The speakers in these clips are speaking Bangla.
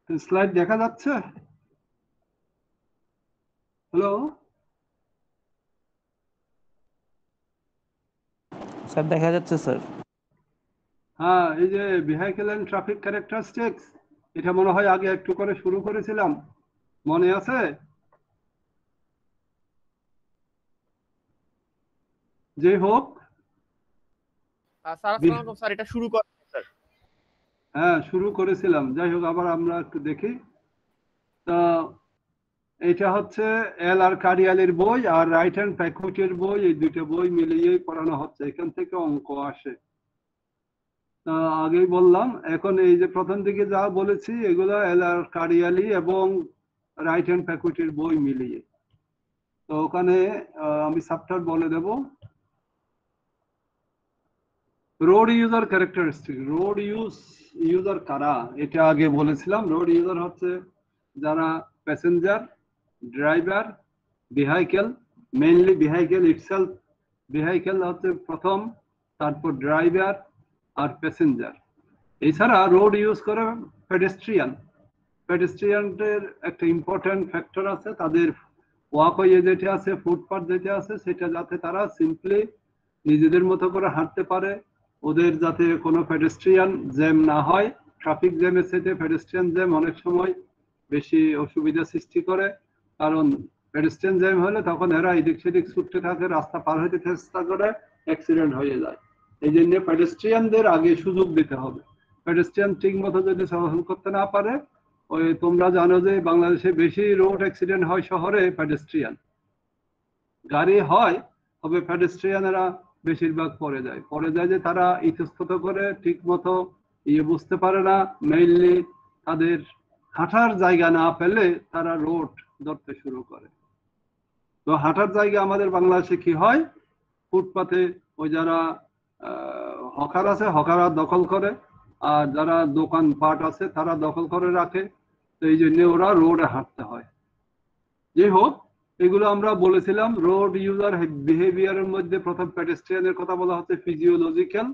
স্লাইড দেখা যাচ্ছে? হ্যালো স্যার দেখা যাচ্ছে স্যার। হ্যাঁ, এই যে ভেহিকল এন্ড ট্রাফিক ক্যারেক্টারিস্টিক্স, এটা মনে হয় আগে একটু করে শুরু করেছিলাম, মনে আছে? যে হোক, স্যার আসসালামু আলাইকুম স্যার, এটা শুরু করেন স্যার। হ্যাঁ শুরু করেছিলাম, যাই হোক আবার আমরা একটু দেখি। তা এটা হচ্ছে এল আর কারিয়ালের বই আর রাইট হ্যান্ড প্যাকুটের বই, এই দুটো বই মিলিয়েই পড়ানো হচ্ছে, এখান থেকে অঙ্ক আসে। আগেই বললাম, এখন এই যে প্রথম দিকে যা বলেছি এগুলো এল আর কারিয়ালি এবং রাইট হ্যান্ড প্যাকুটের বই মিলিয়ে। তো ওখানে আমি চ্যাপ্টার বলে দেব। Road user characteristic, road user কারা, এটা আগে বলেছিলাম। রোড ইউজার হচ্ছে যারা passenger, driver, vehicle, mainly vehicle itself, vehicle হচ্ছে প্রথম, তারপর ড্রাইভার আর প্যাসেঞ্জার। এছাড়া রোড ইউজ করে পেডেস্ট্রিয়ান। পেডেস্ট্রিয়ানদের একটা ইম্পর্টেন্ট ফ্যাক্টর আছে, তাদের ওয়াকওয়ে যেটা আছে, ফুটপাথ যেটা আছে, সেটা যাতে তারা সিম্পলি নিজেদের মতো করে হাঁটতে পারে, ওদের যাতে কোনো পেডেস্ট্রিয়ান জ্যাম না হয়। ট্রাফিক জ্যামের সাথে পেডেস্ট্রিয়ান জ্যাম অনেক সময় বেশি অসুবিধা সৃষ্টি করে, কারণ পেডেস্ট্রিয়ান জ্যাম হলে তখন এরা এদিক সেদিক ছুটতে থাকে, রাস্তা পার হইতে চেষ্টা করে, অ্যাক্সিডেন্ট হয়ে যায়। এই জন্য পেডেস্ট্রিয়ানদের আগে সুযোগ দিতে হবে। পেডেস্ট্রিয়ান ঠিক মতো যদি চলাচল করতে না পারে, ওই তোমরা জানো যে বাংলাদেশে বেশি রোড অ্যাক্সিডেন্ট হয় শহরে পেডেস্ট্রিয়ান, গাড়ি হয় তবে পেডেস্ট্রিয়ানেরা বেশিরভাগ পড়ে যায় যে তারা ইতস্তত করে ঠিক মতো বুঝতে পারে না, মেইনলি তাদের হাঁটার জায়গা না পেলে তারা রোড ধরতে শুরু করে। তো হাঁটার জায়গা আমাদের বাংলাদেশে কি হয়, ফুটপাতে ওই যারা হকার আছে, হকাররা দখল করে, আর যারা দোকান পাট আছে তারা দখল করে রাখে, তো এই জন্য ওরা রোডে হাঁটতে হয়। যাই হোক, এগুলো আমরা বলেছিলাম। রোড ইউজার বিহেভিয়ারের মধ্যে প্রথম পেডেস্ট্রিয়ানের কথা বলা হচ্ছে ফিজিওলজিক্যাল,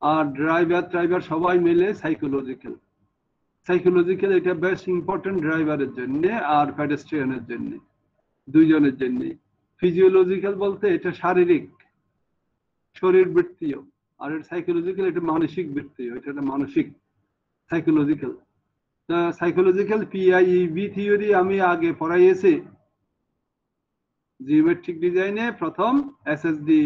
আর ড্রাইভার সবাই মিলে সাইকোলজিক্যাল। সাইকোলজিক্যাল এটা বেশ ইম্পর্টেন্ট ড্রাইভারের জন্য আর পেডেস্ট্রিয়ানের জন্য, দুইজনের জন্য। ফিজিওলজিক্যাল বলতে এটা শারীরিক, শরীর বৃত্তীয়, আর সাইকোলজিক্যাল এটা মানসিক বৃত্তীয়, এটা মানসিক সাইকোলজিক্যাল। সাইকোলজিক্যাল পিআইবি থিওরি আমি আগে পড়াইয়েছি জিওমেট্রিক ডিজাইনে, প্রথম এসএসডি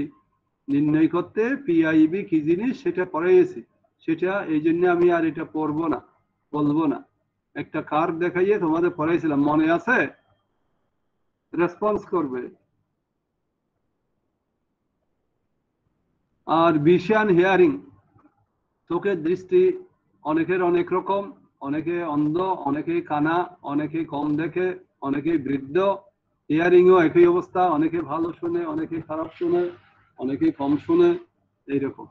নির্ণয় করতে পিআইবি কি জিনিস সেটা পড়াইয়েছি, সেটা এই জন্য আমি আর এটা পড়বো না, বলবো না। একটা কার্ভ দেখাইয়ে তোমাদের পড়াইছিলাম, মনে আছে? রেসপন্স করবে। আর ভিশন হিয়ারিং, চোখের দৃষ্টি অনেকের অনেক রকম, অনেকে অন্ধ, অনেকে কানা, অনেকে কম দেখে, অনেকে বৃদ্ধ। হিয়ারিংও একই অবস্থা, অনেকে ভালো শুনে, অনেকে খারাপ শুনে, অনেকে কম শুনে, এইরকম।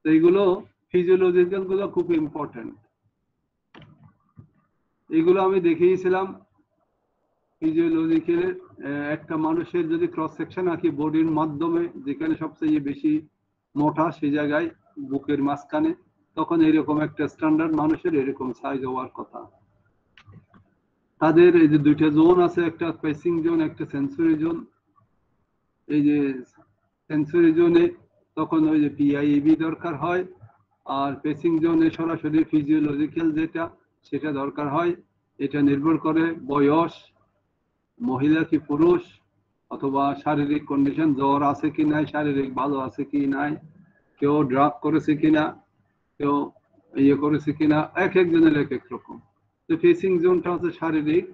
এইগুলো ফিজিওলজিক্যাল গুলো খুব ইম্পর্টেন্ট, এইগুলো আমি দেখিয়েছিলাম। ফিজিওলজিক্যাল একটা মানুষের যদি ক্রস সেকশন আঁকি বডির মাধ্যমে, যেখানে সবচেয়ে বেশি মোটা সেই জায়গায় বুকের মাঝখানে, তখন এরকম একটা স্ট্যান্ডার্ড মানুষের এরকম সাইজ হওয়ার কথা। তাদের এই যে দুইটা জোন আছে, একটা পেসিং জোন, একটা সেন্সরি জোন। এই যে সেন্সরি জোনে তখন ওই যে পিআইবি দরকার হয়, আর পেসিং জোনে সরাসরি ফিজিওলজিক্যাল যেটা সেটা দরকার হয়। এটা নির্ভর করে বয়স, মহিলা কি পুরুষ, অথবা শারীরিক কন্ডিশন, জ্বর আছে কি নাই, শারীরিক ভালো আছে কি নাই, কেউ ড্রাগ করেছে কিনা, কেউ ইয়ে করেছে কিনা, এক একজনের এক এক রকম। তো ফেসিং জোনটা হচ্ছে শারীরিক,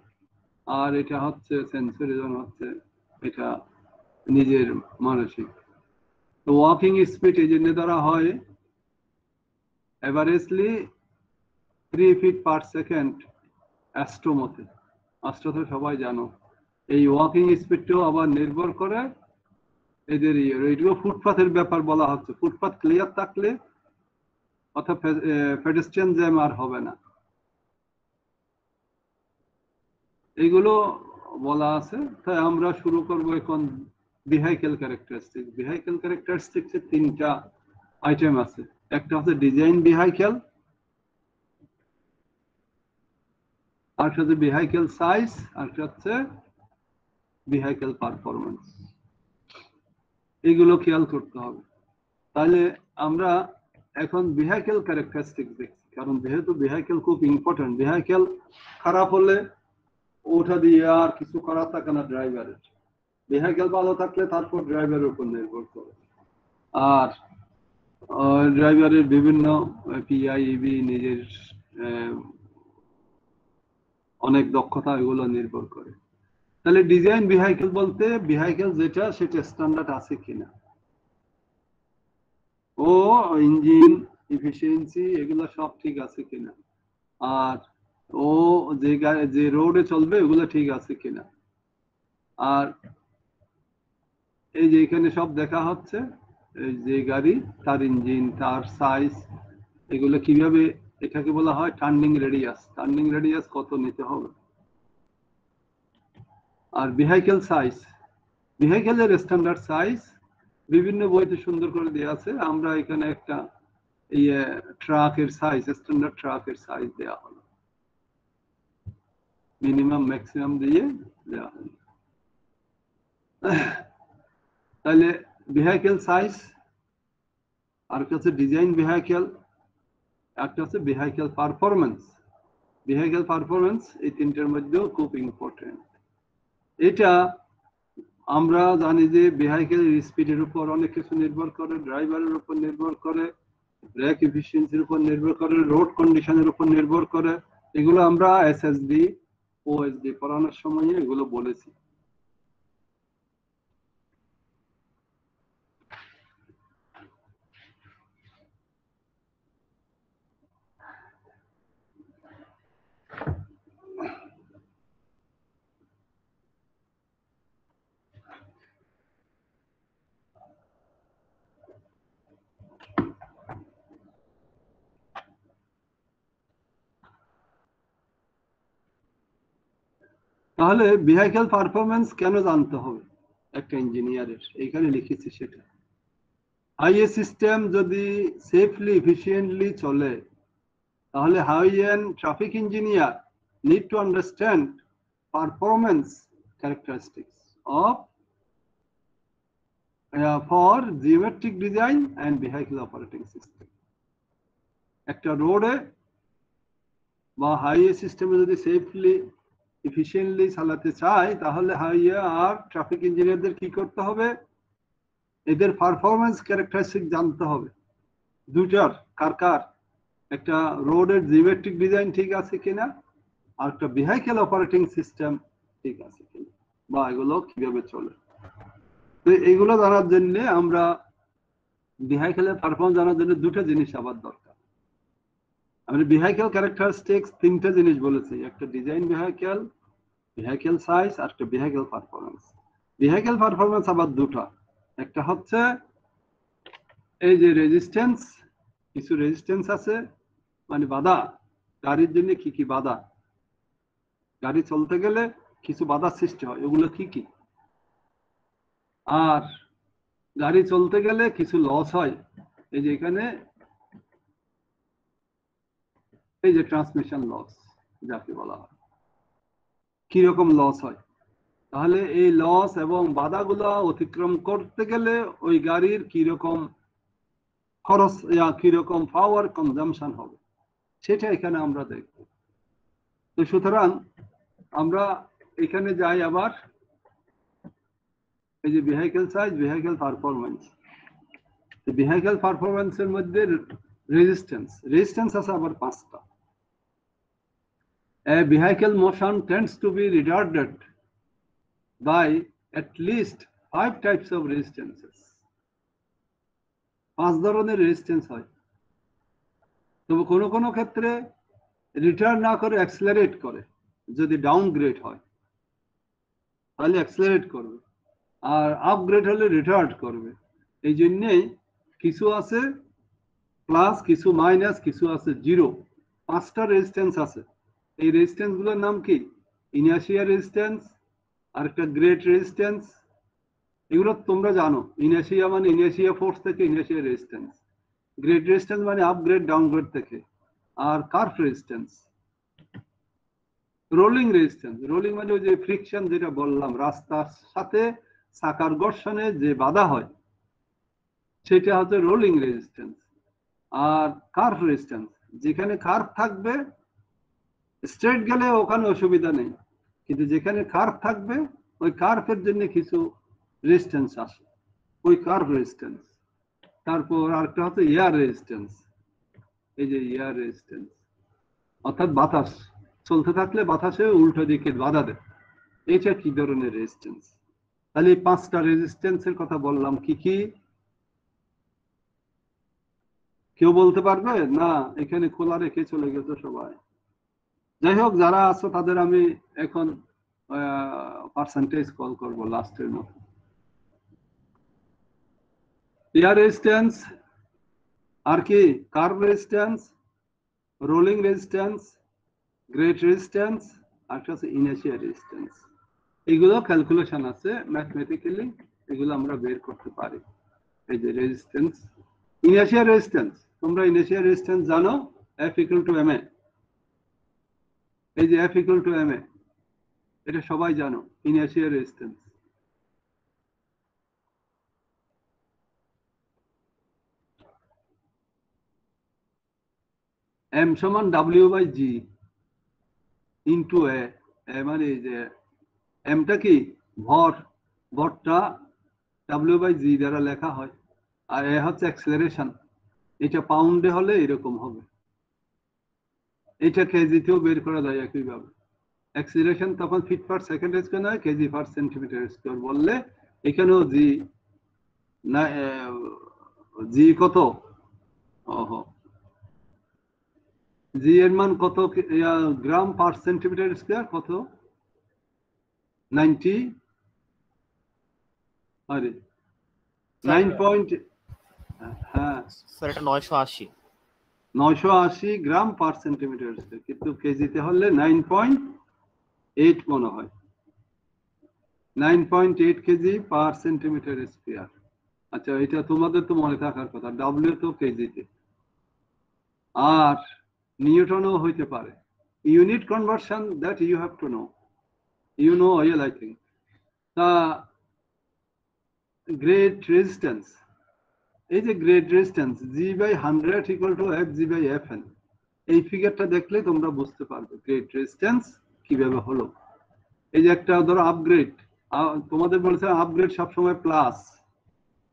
আর এটা হচ্ছে সেন্সরি জোন, হচ্ছে এটা নিজের মানসিক। তো ওয়াকিং স্পিড এই জন্য দ্বারা হয় এভারেজলি 3 feet per second অ্যাস্ট্রোমতে। অ্যাস্ট্রো তো সবাই জানো। এই ওয়াকিং স্পিডটাও আবার নির্ভর করে এদের এইগুলো ফুটপাথের ব্যাপার বলা হচ্ছে। ফুটপাথ ক্লিয়ার থাকলে অর্থাৎ পেডেস্ট্রিয়ান জ্যাম আর হবে না, এইগুলো বলা আছে। তাই আমরা শুরু করবো এখন ভেহিকেল ক্যারেক্টারিস্টিক। ভেহিকেল ক্যারেক্টারিস্টিক্স এর 3টা আইটেম আছে। একটা হচ্ছে ডিজাইন ভেহিকেল, আরেকটা হচ্ছে ভেহিকেল সাইজ, আরেকটা হচ্ছে ভেহিকেল পারফরমেন্স। এগুলো খেয়াল করতে হবে। তাহলে আমরা এখন ভেহিকেল ক্যারেক্টারিস্টিক দেখছি, কারণ যেহেতু ভেহিকেল খুব ইম্পর্টেন্ট। ভেহিকেল খারাপ হলে ওটা দিয়ে আর কিছু করার থাকে না ড্রাইভারের। ভেহিকেল ভালো থাকলে তারপর ড্রাইভারের উপর নির্ভর করে। আর ড্রাইভারের বিভিন্ন পিআইবি নিজের অনেক দক্ষতা এগুলো নির্ভর করে। তাহলে ডিজাইন ভেহিকেল বলতে ভেহিকেল যেটা সেটা স্ট্যান্ডার্ড আছে কিনা, ও ইঞ্জিন এফিসিয়েন্সি এগুলো সব ঠিক আছে কিনা, আর ও যে রোডে চলবে এগুলো ঠিক আছে কিনা। আর এই যে এখানে সব দেখা হচ্ছে, এই যে গাড়ি তার ইঞ্জিন, তার সাইজ, এগুলো কিভাবে, এটাকে বলা হয় টার্নিং রেডিয়াস। টার্নিং রেডিয়াস কত নিতে হবে। আর ভেহিকেল সাইজ, ভেহিকেলের স্ট্যান্ডার্ড সাইজ বিভিন্ন বইতে সুন্দর করে দেওয়া আছে। আমরা এখানে একটা ট্রাকের সাইজ, স্ট্যান্ডার্ড ট্রাকের সাইজ দেওয়া হলো, মিনিমাম ম্যাক্সিমাম দিয়ে দেওয়া হলো। তাহলে ভেহিকেল সাইজ, আর একটা হচ্ছে ডিজাইন ভেহিকেল, একটা হচ্ছে ভেহিকেল পারফরমেন্স। ভেহিকেল পারফরমেন্স এই তিনটার মধ্যেও খুব ইম্পর্টেন্ট। এটা আমরা জানি যে ভেহিকেলের স্পিডের উপর অনেক কিছু নির্ভর করে, ড্রাইভারের উপর নির্ভর করে, ব্রেক এফিসিয়েন্সির উপর নির্ভর করে, রোড কন্ডিশনের উপর নির্ভর করে। এগুলো আমরা এসএসডি ওএসডি পড়ানোর সময় এগুলো বলেছি। তাহলে ভেহিকেল পারফরমেন্স কেন জানতে হবে একটা ইঞ্জিনিয়ারের, এইখানে লিখেছি সেটা। হাইওয়ে সিস্টেম যদি সেফলি এফিশিয়েন্টলি চলে, তাহলে highway and traffic engineer need to understand performance characteristics of for geometric design and vehicle operating system. একটা রোডে বা হাইওয়ে সিস্টেমে যদি সেফলি এফিশিয়েন্টলি চালাতে চায়, তাহলে হাইওয়ে আর ট্রাফিক ইঞ্জিনিয়ারদের কি করতে হবে, এদের পারফরমেন্স ক্যারেক্টারিস্টিক জানতে হবে। দুটার কার, একটা রোডের জিওমেট্রিক ডিজাইন ঠিক আছে কিনা, আর একটা ভেহিকেল অপারেটিং সিস্টেম ঠিক আছে কিনা, বা এগুলো কিভাবে চলে। তো এগুলো জানার জন্য আমরা ভেহিকেলের পারফরমেন্স জানার জন্য দুটো জিনিস আবার দরকার। আমি ভেহিকেল ক্যারেক্টারিস্টিক্স তিনটা জিনিস বলেছি, একটা ডিজাইন ভেহিকেল, ভেহিকেল সাইজ, আর একটা ভেহিকেল পারফরমেন্স। ভেহিকেল পারফরমেন্স আবার দুটো, একটা হচ্ছে এই যে রেজিস্ট্যান্স, কিছু রেজিস্ট্যান্স আছে মানে বাধা, গাড়ির জন্য কি কি বাধা, গাড়ি চলতে গেলে কিছু বাধার সৃষ্টি হয়, ওগুলো কি কি। আর গাড়ি চলতে গেলে কিছু লস হয়, এই যে এখানে এই যে ট্রান্সমিশন লস যাকে বলা হয়, কিরকম লস হয়। তাহলে এই লস এবং বাধাগুলো অতিক্রম করতে গেলে ওই গাড়ির কিরকম খরচ, কিরকম পাওয়ার কনজাম্পশন হবে, সেটা এখানে আমরা দেখব। তো সুতরাং আমরা এখানে যাই আবার এই যে vehicle size, vehicle performance. Vehicle পারফরমেন্সের মধ্যে রেজিস্ট্যান্স আছে আবার পাঁচটা। A vehicle motion tends to be retarded by at least 5 types of resistances. 5 ধরনের রেজিস্ট্যান্স হয়। তবে কোনো কোনো ক্ষেত্রে রিটার্ড না করে অ্যাক্সিলারেট করে, যদি ডাউনগ্রেড হয় তাহলে অ্যাক্সিলারেট করবে, আর আপগ্রেড হলে রিটার্ড করবে। এই জন্যেই কিছু আছে প্লাস, কিছু মাইনাস, কিছু আছে জিরো। 5টা রেজিস্ট্যান্স আছে। এই রেজিস্ট্যান্স গুলোর নাম কি, ইনার্শিয়া রেজিস্ট্যান্স, আর একটা গ্রেট রেজিস্ট্যান্স। এগুলো তোমরা জানো, ইনার্শিয়া মানে ইনার্শিয়া ফোর্স থেকে ইনার্শিয়া রেজিস্ট্যান্স, গ্রেট রেজিস্ট্যান্স মানে আপগ্রেড ডাউনগ্রেড থেকে, আর curve resistance. Rolling resistance, rolling মানে ওই যে ফ্রিকশন যেটা বললাম, রাস্তার সাথে চাকার ঘর্ষণে যে বাধা হয় সেটা হচ্ছে রোলিং রেজিস্ট্যান্স। আর কার্ভ রেজিস্ট্যান্স, যেখানে কার্ভ থাকবে স্ট্রেট গেলে ওখানে অসুবিধা নেই, কিন্তু যেখানে কার্ভ থাকবে ওই কার্ভের জন্য কিছু রেজিস্ট্যান্স আসে, ওই কার্ভ রেজিস্ট্যান্স। তারপর আরেকটা হচ্ছে এয়ার রেজিস্ট্যান্স, এই যে এয়ার রেজিস্ট্যান্স অর্থাৎ বাতাস চলতে থাকলে বাতাসে উল্টো দিকে বাধা দেয়, এটা কি ধরনের রেজিস্ট্যান্স। তাহলে এই 5টা রেজিস্ট্যান্সের কথা বললাম, কি কি কেউ বলতে পারবে? না, এখানে খোলা রেখে চলে গেছে সবাই। যাই হোক, যারা আছো তাদের আমি এখন পার্সেন্টেজ কল করবো লাস্টের মতো। এয়ার রেজিস্ট্যান্স, আর কি curve resistance, rolling resistance, grade resistance, আর হচ্ছে ইনার্শিয়া রেজিস্ট্যান্স। এগুলো ক্যালকুলেশন আছে ম্যাথমেটিক্যালি, এগুলো আমরা বের করতে পারি। এই যে রেজিস্ট্যান্স, ইনার্শিয়া রেজিস্ট্যান্স, তোমরা ইনার্শিয়া রেজিস্ট্যান্স জানো, F = ma, এই যে F = ma, এটা সবাই জানো inertia resistance. M = W/g into a, মানে এই যে এমটা কি ভর, ভরটা W/g দ্বারা লেখা হয়, আর এ হচ্ছে অ্যাক্সেলারেশন, এটা পাউন্ডে হলে এরকম হবে, এটা কেজিতেও বের করা যায় একইভাবে। অ্যাক্সেলারেশন তখন ফিট পার সেকেন্ড স্কয়ার নয়, কেজি পার সেন্টিমিটার স্কয়ার বললে এখানেও জি না, জি কত, ওহো, জি এর মান কত, গ্রাম পার সেন্টিমিটার স্কয়ার কত, 90, আরে 9 হ্যাঁ স্যার এটা 980। 980 গ্রাম পার সেন্টিমিটার স্কয়ার, কিন্তু কেজিতে হলে 9.8 মনে হয়, 9.8 কেজি পার সেন্টিমিটার স্কয়ার। আচ্ছা, এটা তোমাদের তো মনে থাকার কথা, ডাব্লিউ তো কেজিতে, আর নিউটনও হইতে পারে। Unit conversion that you have to know, you know well I think. তা গ্রেড রেজিস্ট্যান্স, এই যে গ্রেড রেজিস্ট্যান্স G/100 = FG/Fn, এই ফিগারটা দেখলে তোমরা বুঝতে পারবে গ্রেড রেজিস্ট্যান্স কিভাবে হলো। এই যে একটা ধরো আপগ্রেড, তোমাদের বলেছে আপগ্রেড সবসময় প্লাস,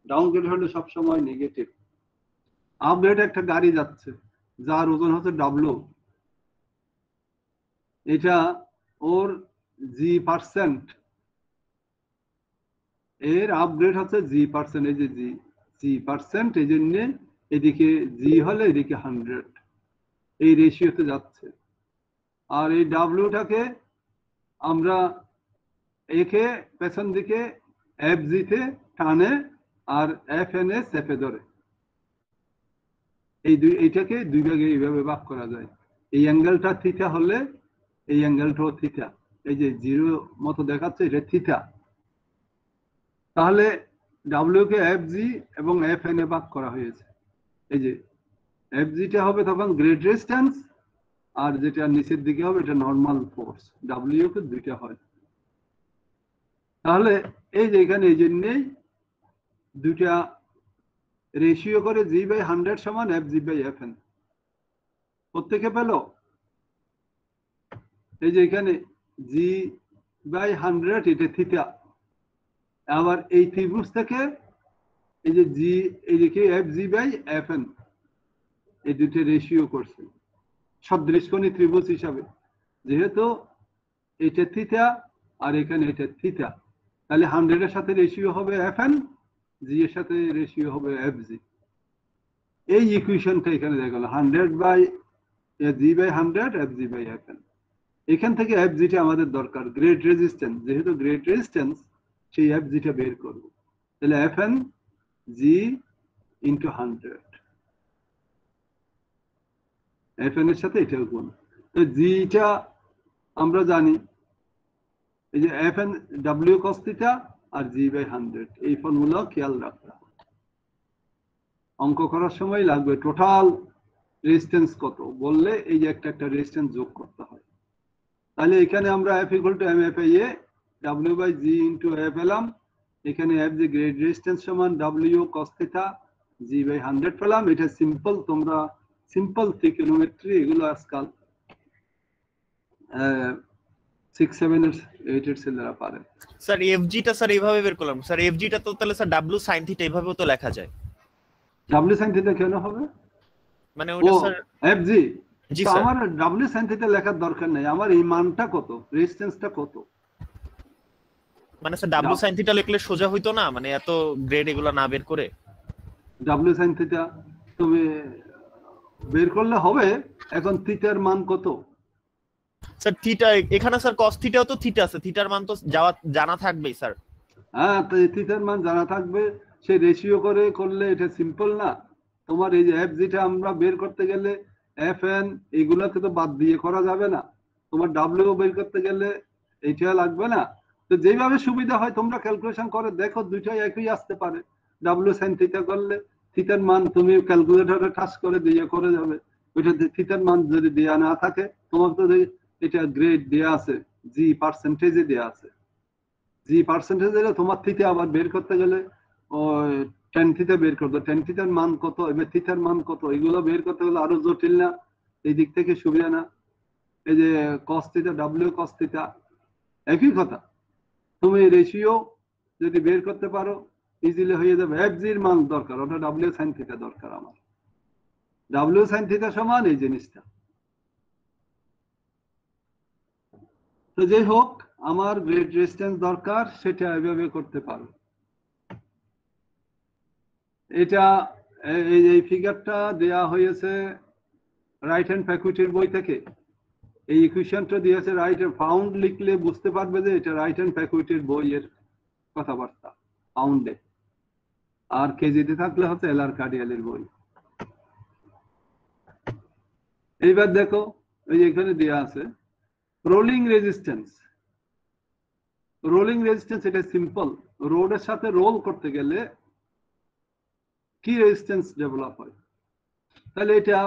ডাউনগ্রেড হলে সবসময় নেগেটিভ। আপগ্রেড একটা গাড়ি যাচ্ছে যার ওজন হচ্ছে W, এটা ওর G%, এর আপগ্রেড হচ্ছে G%, এই যে G%, এই জন্য এদিকে G হলে এদিকে 100, এই রেশিওতে যাচ্ছে। আর এই ডাব্লিউটাকে আমরা একে পেছন দিকে FG তে টানে আর FN এ চেপে ধরে, এইটাকে দুই ভাগে এইভাবে ভাগ করা যায়। এই অ্যাঙ্গেলটা থিটা হলে এই অ্যাঙ্গেলটাও থিটা, এই যে জিরো মতো দেখাচ্ছে এটা থিটা, তাহলে ডাব্লিউ কে FG এবং FN এ ভাগ করা হয়েছে। এই যে FGটা হবে তখন গ্রেড রেজিস্ট্যান্স, আর যেটা নিচের দিকে হবে এটা নরমাল ফোর্স, ডাব্লিউ কে দুইটা হয়। তাহলে এই যে এখানে এই জন্যেই দুইটা রেশিও করে G/100 = FG/Fn, প্রত্যেকে পেল। এই যে এখানে G/100 এটা থিটা, আবার এই ত্রিভুজ থেকে এই যে জি, এই যে FG/Fn, এই দুটো রেশিও করছে সদৃশকোণী ত্রিভুজ হিসাবে, যেহেতু এটা থিটা আর এখানে এটা থিটা, তাহলে 100 এর সাথে রেশিও হবে Fn, জি এর সাথে রেশিও হবে FG। এই ইকুয়েশনটা এখানে দেখা গেল 100/G/100 FG/Fn। এখান থেকে FGটা আমাদের দরকার, গ্রেড রেজিস্ট্যান্স, যেহেতু গ্রেড রেজিস্ট্যান্স সেই FGটা বের করব, তাহলে Fn G × 100, Fn এর সাথে এটাও গুণ, তো জিটা আমরা জানি, এই যে Fn W cos θ আর G/100, এই ফর্মুলা খেয়াল রাখতে হবে। অঙ্ক করার সময় লাগবে টোটাল রেজিস্ট্যান্স কত বললে এই যে একটা রেজিস্ট্যান্স যোগ করতে হয়, তাহলে এখানে আমরা F equal to MFA W by G into A পেলাম, এখানে F যে গ্রেড রেজিস্ট্যান্স সমান W cos theta G by 100 পেলাম। এটা সিম্পল, তোমরা সিম্পল ট্রিগোনোমেট্রি এগুলো আজকাল 6, 7 এর 8 এর ছেলেরা পারে। স্যার এফজি টা স্যার এইভাবে বের করলাম স্যার, এফজি টা তো তাহলে স্যার W sin থিটা এইভাবেও তো লেখা যায়। W sin theta কেন হবে? মানে ওটা ও স্যার FG, জি তো স্যার, আমার W sin theta লেখার দরকার নেই, আমার এই মানটা কত, রেজিস্ট্যান্সটা কত। মানে স্যার W sin থিটা লিখলে সোজা হইতো না, মানে এত গ্রেড এগুলো না বের করে? W sin theta তুমি বের করলে হবে, এখন থিটার মান কত? স্যার থিটা এখানে স্যার cos থিটাও তো থিটা আছে, থিটার মান তো জানা থাকবেই স্যার। হ্যাঁ, তো এই থিটার মান জানা থাকবে, সেই রেশিও করে করলে এটা সিম্পল না। তোমার এই যে এফ যেটা আমরা বের করতে গেলে এফ এন এগুলোকে তো বাদ দিয়ে করা যাবে না, তোমার ডাব্লিউ বের করতে গেলে এইটা লাগবে না। তো যেভাবে সুবিধা হয় তোমরা ক্যালকুলেশন করে দেখো, দুইটাই একই আসতে পারে। ডাব্লিউ সাইন থিটা করলে থিটার মান তুমি ক্যালকুলেটরে টাচ করে দিয়ে করে যাবে, ওইটা থিটার মান যদি দেয়া না থাকে, তোমার তো এটা গ্রেড দেয়া আছে, জি পার্সেন্টেজে দেয়া আছে, জি পার্সেন্টেজ দিলে তোমার থিটা আবার বের করতে গেলে ওই টেন থিটা বের করতে, টেন থিটার মান কত, এবার থিটার মান কত, এগুলো বের করতে গেলে আরো জটিল না? এই দিক থেকে সুবিধা না? এই যে cos theta, W cos theta একই কথা, তুমি রেশিও যদি বের করতে পারো ইজিলি হয়ে যাবে। এফ জির মান দরকার, ওটা ডাব্লিউ সাইন থিটা দরকার, আমার ডাব্লিউ সাইন থিটা সমান এই জিনিসটা। তো যাই হোক, আমার গ্রেড রেজিস্ট্যান্স দরকার, সেটা এভাবে করতে পারো। এটা এই ফিগারটা দেয়া হয়েছে রাইট হ্যান্ড ফ্যাকুইটির বই থেকে, এই ইকুয়েশনটা দিয়েছে রাইট ফাউন্ড লিখলে বুঝতে পারবে যে এটা রাইট হ্যান্ড ফ্যাকুইটির বইয়ের কথাবার্তা পাউন্ডে, আর কেজিতে থাকলে হচ্ছে এলআর কার্ডিয়ালের বই। এইবার দেখো, এই যে এখানে দেয়া আছে রোলিং রেজিস্ট্যান্স। রোলিং রেজিস্ট্যান্স এটা সিম্পল, রোডের সাথে রোল করতে গেলে কি রেজিস্ট্যান্স ডেভেলপ হয়, তাহলে এটা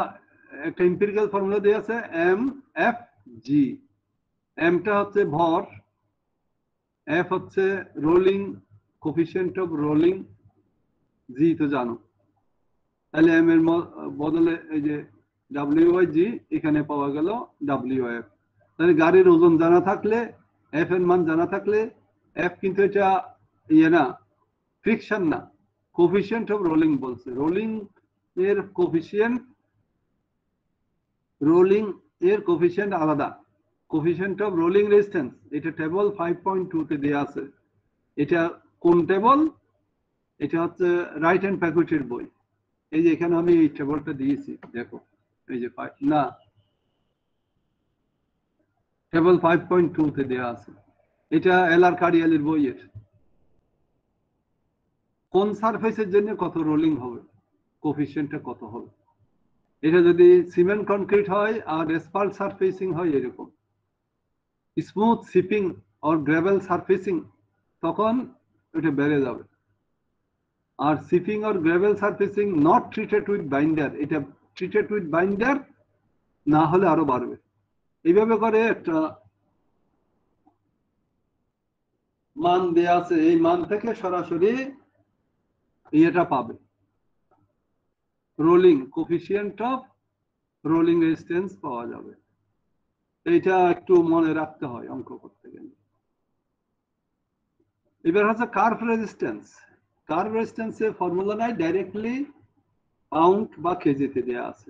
একটা এমপিরিক্যাল ফর্মুলা দেয়া আছে এম এফ জি। এমটা হচ্ছে ভর, এফ হচ্ছে রোলিং কোফিশিয়েন্ট অফ রোলিং, জি তো জানো, তাহলে এম এর বদলে এই যে ডাব্লিউ বাই জি, এখানে পাওয়া গেল ডাব্লিউ এফ। তাহলে গাড়ির ওজন জানা থাকলে, এফ এর মান জানা থাকলে, এফ কিন্তু এটা ইয়ে না, ফ্রিকশন না, কোফিশিয়েন্ট অফ রোলিং বলছে, রোলিং এর কোফিশিয়েন্ট, রোলিং এর কোফিশিয়েন্ট আলাদা, কোফিশিয়েন্ট অফ রোলিং রেজিস্ট্যান্স এটা টেবল 5.2 তে দেয়া আছে। এটা কোন টেবল? এটা হচ্ছে রাইট হ্যান্ড ফ্যাকুইটির বই। এই যে এখানে আমি এই টেবলটা দিয়েছি, দেখো এই যে না, টেবল 5.2 তে দেয়া আছে, এটা এলআর কার্ডিয়ালের বইয়ের। কোন সারফেসের জন্য কত রোলিং হবে, কোফিশিয়েন্টটা কত হবে, এটা যদি সিমেন্ট কনক্রিট হয় আর এসফাল্ট সারফেসিং হয় এরকম, স্মুথ শিপিং আর গ্রেভেল সারফেসিং, তখন এটা বেড়ে যাবে। আর শিপিং আর gravel surfacing not treated with binder, এটা ট্রিটেড উইথ বাইন্ডার না হলে আরো বাড়বে। এইভাবে করে একটা মান দেয়া আছে, এই মান থেকে সরাসরি এটা পাবে, rolling coefficient of rolling resistance পাওয়া যাবে। এইটা একটু মনে রাখতে হয় অঙ্ক করতে গেলে। এবার হচ্ছে কার্ভ রেজিস্ট্যান্স। কার্ভ রেজিস্ট্যান্সের ফর্মুলা নাই, ডাইরেক্টলি পাউন্ড বা কেজিতে দেয়া আছে।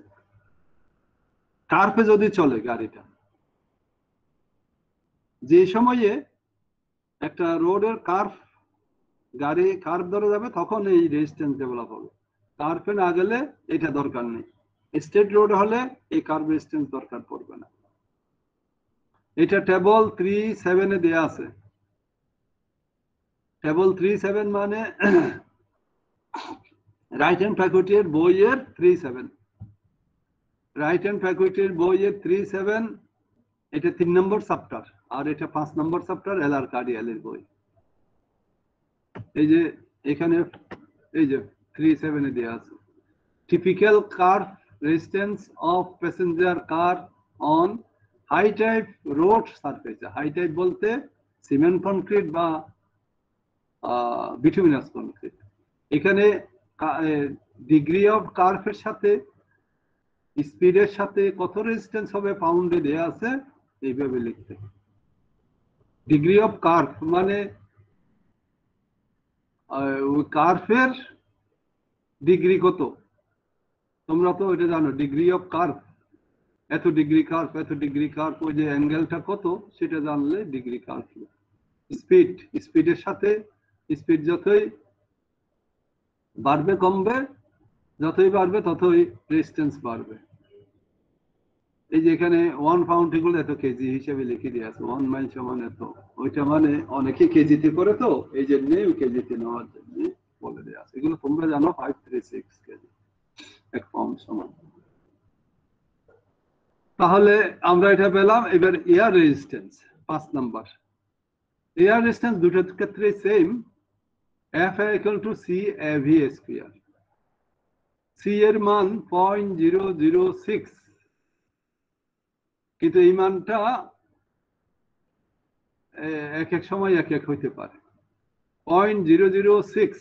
কার্ভে যদি চলে গাড়িটা, যে সময়ে একটা রোডের কার্ভ, গাড়ি কার্ভ ধরে যাবে, তখন এই রেজিস্ট্যান্স ডেভেলপ হবে। কার্ভে না গেলে এটা দরকার নেই, স্ট্রেট রোড হলে এই কার্ভ রেজিস্ট্যান্স দরকার পড়বে না। এটা টেবল 3.7 এ দেয়া আছে। টেবল 3.7 মানে রাইট হ্যান্ড ফ্যাকুইটির বইয়ের 3.7, রাইট হ্যান্ড ফ্যাকুইটির বইয়ের 3.7, এটা 3 নম্বর চ্যাপ্টার, আর এটা 5 নম্বর চ্যাপ্টার এলআর কার্ডিয়ালের বই। এই যে এখানে এই যে 3.7 এ দেয়া আছে, typical curve resistance of passenger car on high type road surface, high type বলতে সিমেন্ট কনক্রিট বা বিটুমিনাস কনক্রিট। এখানে ডিগ্রি অফ কার্ভের সাথে স্পিডের সাথে কত রেজিস্ট্যান্স হবে পাউন্ডে দেয়া আছে, এইভাবে লিখতে। ডিগ্রি অফ কার্ভ মানে কার্ভের ডিগ্রি কত, তোমরা তো এটা জানো, ডিগ্রি অফ কার্ভ, এত ডিগ্রি কার্ভ, এত ডিগ্রি কার্ভ, ওই যে অ্যাঙ্গেলটা কত সেটা জানলে ডিগ্রি কার্ভ। স্পিড, স্পিডের সাথে স্পিড যতই বাড়বে কমবে, যতই বাড়বে ততই রেজিস্ট্যান্স বাড়বে। এই যে এখানে 1 পাউন্ড এগুলো এত কেজি হিসেবে লিখে দিয়ে আছে, 1 মাইল সমান এত, ওইটা মানে অনেকে কেজিতে করে, তো এই জন্য কেজিতে নেওয়ার জন্য বলে দেওয়া আছে। এগুলো তোমরা জানো 536 কেজি, 1 পাউন্ড সমান। তাহলে আমরা এটা পেলাম। এবার air resistance 5 number. Air resistance দুটোর ক্ষেত্রে same, FA = CAV square. C এর মান 0.006, কিন্তু এই মানটা এক এক সময় এক এক হইতে পারে। 0.006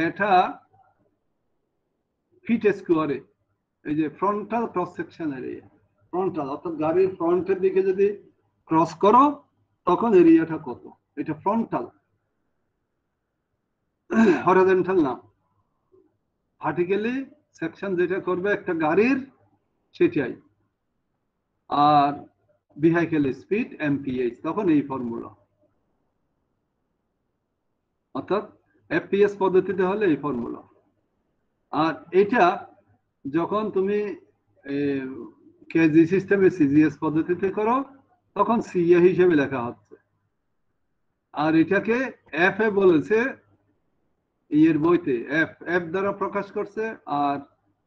এটা ফিট স্কোয়ারে, এই যে frontal cross section area, frontal অর্থাৎ গাড়ির ফ্রন্টের দিকে যদি ক্রস করো তখন এরিয়াটা কত, এটা ফ্রন্টাল, হরিজন্টাল না, ভার্টিক্যালি সেকশন যেটা করবে একটা গাড়ির সেটাই। আর ভেহিক্যাল স্পিড mph, তখন এই ফর্মুলা, অর্থাৎ fps পদ্ধতিতে হলে এই ফর্মুলা। আর এটা যখন তুমি কেজি সিস্টেমে সিজিএস পদ্ধতিতে করো তখন সিএ হিসেবে লেখা হচ্ছে। আর এটাকে FA বলেছে এর বইতে, এফ দ্বারা প্রকাশ করছে, আর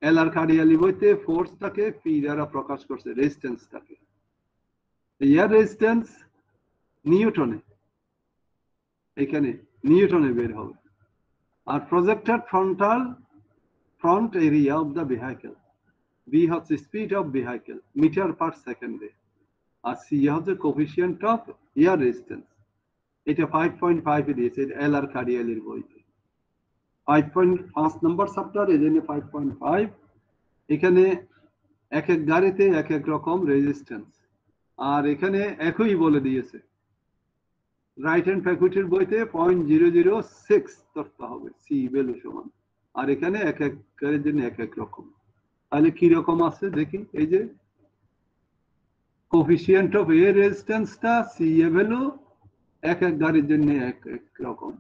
এলআর কার্ডিয়ালি বইতে ফোর্সটাকে পি দ্বারা প্রকাশ করছে, রেজিস্ট্যান্সটাকে। এয়ার রেজিস্ট্যান্স নিউটনে, এখানে নিউটনে বের হবে। আর projected front area of the vehicle, V হচ্ছে speed of vehicle metre per সেকেন্ডে, আর সি হচ্ছে কোফিশিয়েন্ট অফ এয়ার রেজিস্ট্যান্স। এটা 5.5 এ দিয়েছে এলআর কার্ডিয়ালির বইতে, 5.5 নম্বর চ্যাপ্টার, এই জন্য 5.5। এখানে এক এক গাড়িতে এক এক রকম রেজিস্ট্যান্স, আর এখানে একই বলে দিয়েছে। রাইট হ্যান্ড ফ্যাকুইটির বইতে 0.006 ধরতে হবে সি ভ্যালু সমান, আর এখানে এক এক গাড়ির জন্য এক এক রকম। তাহলে কি রকম আছে দেখি, এই যে কোফিশিয়েন্ট অফ এয়ার রেজিস্ট্যান্সটা সি এ ভ্যালু এক এক গাড়ির জন্য এক এক রকম।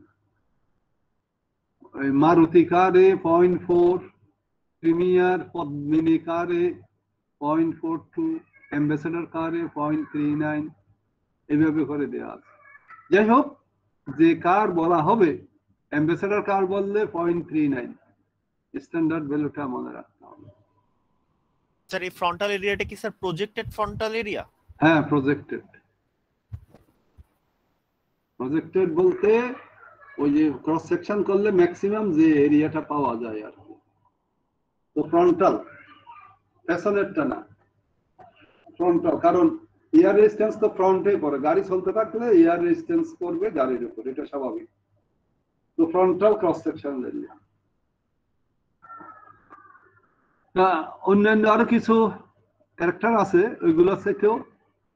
মারুতি কারে 0.4, প্রিমিয়ার মিনি কারে 0.42, অ্যাম্বাসেডর কারে 0.39, এইভাবে করে দেওয়া আছে। যাই হোক, যে কার বলা হবে, অ্যাম্বাসেডর কার বললে 0.39, স্ট্যান্ডার্ড ভ্যালুটা মনে রাখতে হবে। স্যার এই ফ্রন্টাল এরিয়াটা কি স্যার প্রজেক্টেড ফ্রন্টাল এরিয়া? হ্যাঁ, প্রজেক্টেড। প্রজেক্টেড বলতে ওই যে ক্রস সেকশন করলে ম্যাক্সিমাম যে এরিয়াটা পাওয়া যায় আর কি। তো ফ্রন্টাল, পেছনেরটা না, ফ্রন্টাল, কারণ এয়ার রেজিস্ট্যান্স তো ফ্রন্টে পড়ে, গাড়ি চলতে থাকলে এয়ার রেজিস্ট্যান্স করবে গাড়ির উপর, এটা স্বাভাবিক। তো ফ্রন্টাল ক্রস সেকশন এরিয়া। অন্যান্য আরো কিছু ক্যারেক্টার আছে, ওইগুলো থেকেও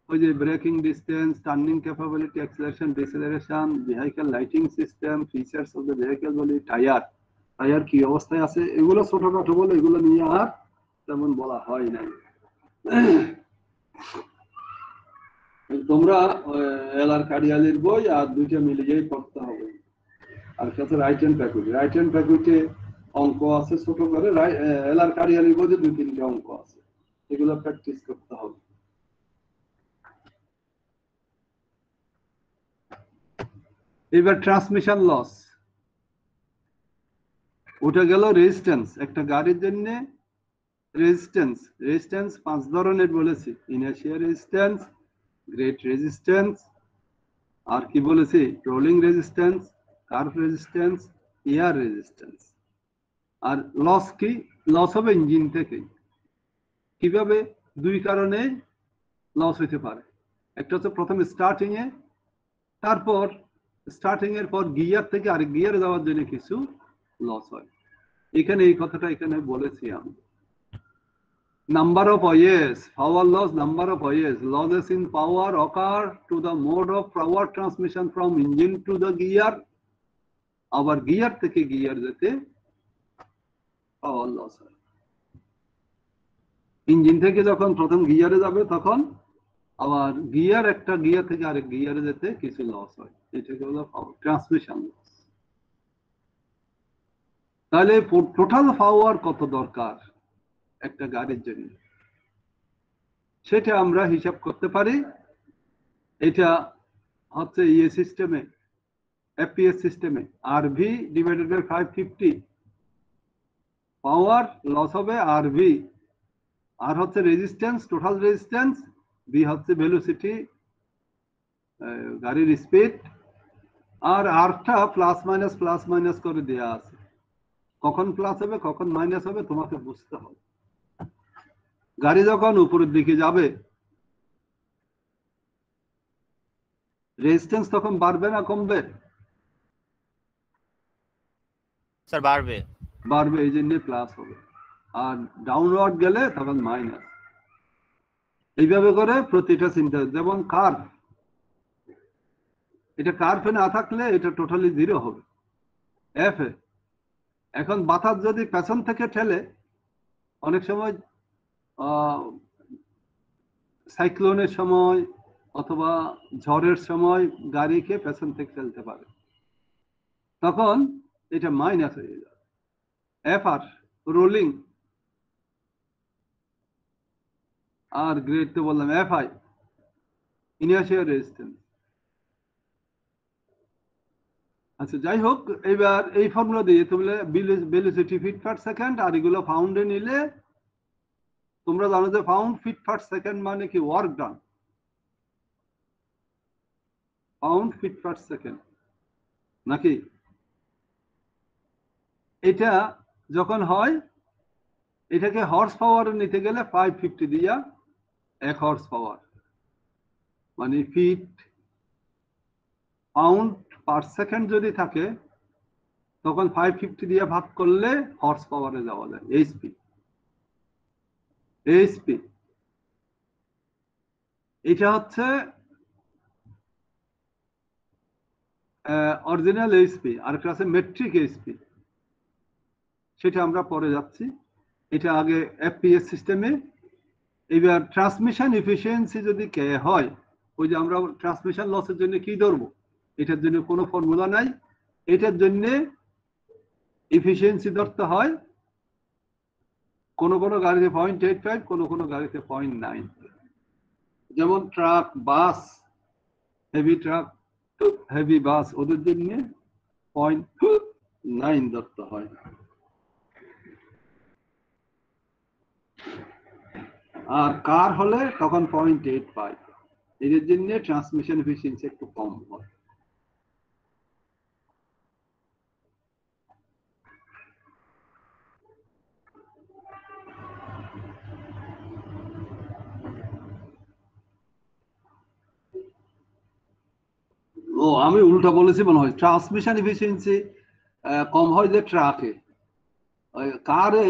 ওই যে braking distance, turning capability, acceleration, deceleration, vehicle lighting system, features of the vehicle, বলি টায়ার কি অবস্থায় আছে, এগুলো ছোটখাটো বলে এগুলো নিয়ে আর তেমন বলা হয় নাই। তোমরা এলআর কার্ডিয়ালির বই আর দুইটা মিলিয়েই পড়তে হবে। আর সাথে রাইট হ্যান্ড ফ্যাকুইটি, রাইট হ্যান্ড ফ্যাকুইটি অঙ্ক আছে ছোট করে, এলআর কার্ডিয়ালির বইতে 2-3টা অঙ্ক আছে, এগুলো প্র্যাকটিস করতে হবে। এবার ট্রান্সমিশন লস, ওটা গেল রেজিস্ট্যান্স। একটা গাড়ির জন্য রেজিস্ট্যান্স 5 ধরনের বলেছি, ইনার্শিয়া রেজিস্ট্যান্স, গ্রেট রেজিস্ট্যান্স, আর কি বলেছি, rolling resistance, curve resistance, air resistance. আর লস কি, লস হবে ইঞ্জিন থেকে। কিভাবে? দুই কারণে লস হইতে পারে। একটা হচ্ছে প্রথম স্টার্টিং এ, তারপর স্টার্টিং এর পর গিয়ার থেকে আরেক গিয়ারে যাওয়ার জন্য কিছু লস হয়। এখানে এই কথাটা এখানে বলেছি আমি। Number of OAS, power loss, number of OAS, losses in power occur to the mode of power transmission from engine to the gear. আবার গিয়ার থেকে গিয়ার যেতে পাওয়ার লস হয়। ইঞ্জিন থেকে যখন প্রথম গিয়ারে যাবে তখন আবার গিয়ার একটা গিয়ার থেকে আরেক গিয়ারে যেতে কিছু লস হয়, এটাকে হলো ট্রান্সমিশন লস। তাহলে টোটাল পাওয়ার কত দরকার একটা গাড়ির জন্য সেটা আমরা হিসাব করতে পারি। এটা হচ্ছে ইয়ে সিস্টেমে, এফপিএস সিস্টেমে RV divided by 550 power loss হবে আরভি, আর হচ্ছে রেজিস্ট্যান্স, টোটাল রেজিস্ট্যান্স, বি হচ্ছে ভেলোসিটি গাড়ির স্পিড, আর আরটা প্লাস মাইনাস করে দেওয়া আছে। কখন প্লাস হবে কখন মাইনাস হবে তোমাকে বুঝতে হবে। গাড়ি যখন উপরের দিকে যাবে রেজিস্ট্যান্স তখন বাড়বে না কমবে? স্যার বাড়বে। বাড়বে, এই জন্য প্লাস হবে। আর ডাউনওয়ার্ড গেলে তখন মাইনাস। এইভাবে করে প্রতিটা চিন্তা, যেমন কার্ভ, এটা কার্ভে না থাকলে এটা টোটালি জিরো হবে এফ এ। এখন বাতাস যদি পেছন থেকে ঠেলে, অনেক সময় সাইক্লোনের সময় অথবা ঝড়ের সময় গাড়িকে পেছন থেকে ফেলতে পারে, তখন এটা মাইনাস হয়ে যাবে এফ আর রোলিং। আর গ্রেড তো বললাম এফ আই ইনার্শিয়াল রেজিস্ট্যান্স। আচ্ছা যাই হোক, এবার এই ফর্মুলা দিয়ে তোমরা ভেলোসিটি ফিট পার সেকেন্ড আর এগুলো পাউন্ডে নিলে তোমরা জানো যে পাউন্ড ফিট পার সেকেন্ড মানে কি work done, pound feet per second নাকি? এটা যখন হয় এটাকে হর্স পাওয়ার নিতে গেলে 550 দিয়া 1 হর্স পাওয়ার মানে ফিট পাউন্ড পার সেকেন্ড যদি থাকে তখন 550 দিয়ে ভাগ করলে হর্স পাওয়ারে যাওয়া যায়, এইচপি। এইচপি এটা হচ্ছে অরিজিনাল এইচপি, আর একটা আছে মেট্রিক এইচপি, সেটা আমরা পরে যাচ্ছি। এটা আগে এফপিএস সিস্টেমে। এবার ট্রান্সমিশন এফিসিয়েন্সি যদি কে হয়, ওই যে আমরা ট্রান্সমিশন লসের জন্য কি ধরবো, এটার জন্য কোনো ফর্মুলা নাই। এটার জন্য এফিসিয়েন্সি ধরতে হয় কোনো কোনো গাড়িতে 0.85, কোনো গাড়িতে 0.9। যেমন ট্রাক, বাস, হেভি ট্রাক, হেভি বাস, ওদের জন্য 0.9 ধরতে হয়। আর কার হলে তখন 0.85। এদের জন্য ট্রান্সমিশন এফিসিয়েন্সি একটু কম হয়। ও আমি উল্টা বলেছি মনে হয়, ট্রান্সমিশন এফিসিয়েন্সি কম হয় যে ট্রাকে, কারে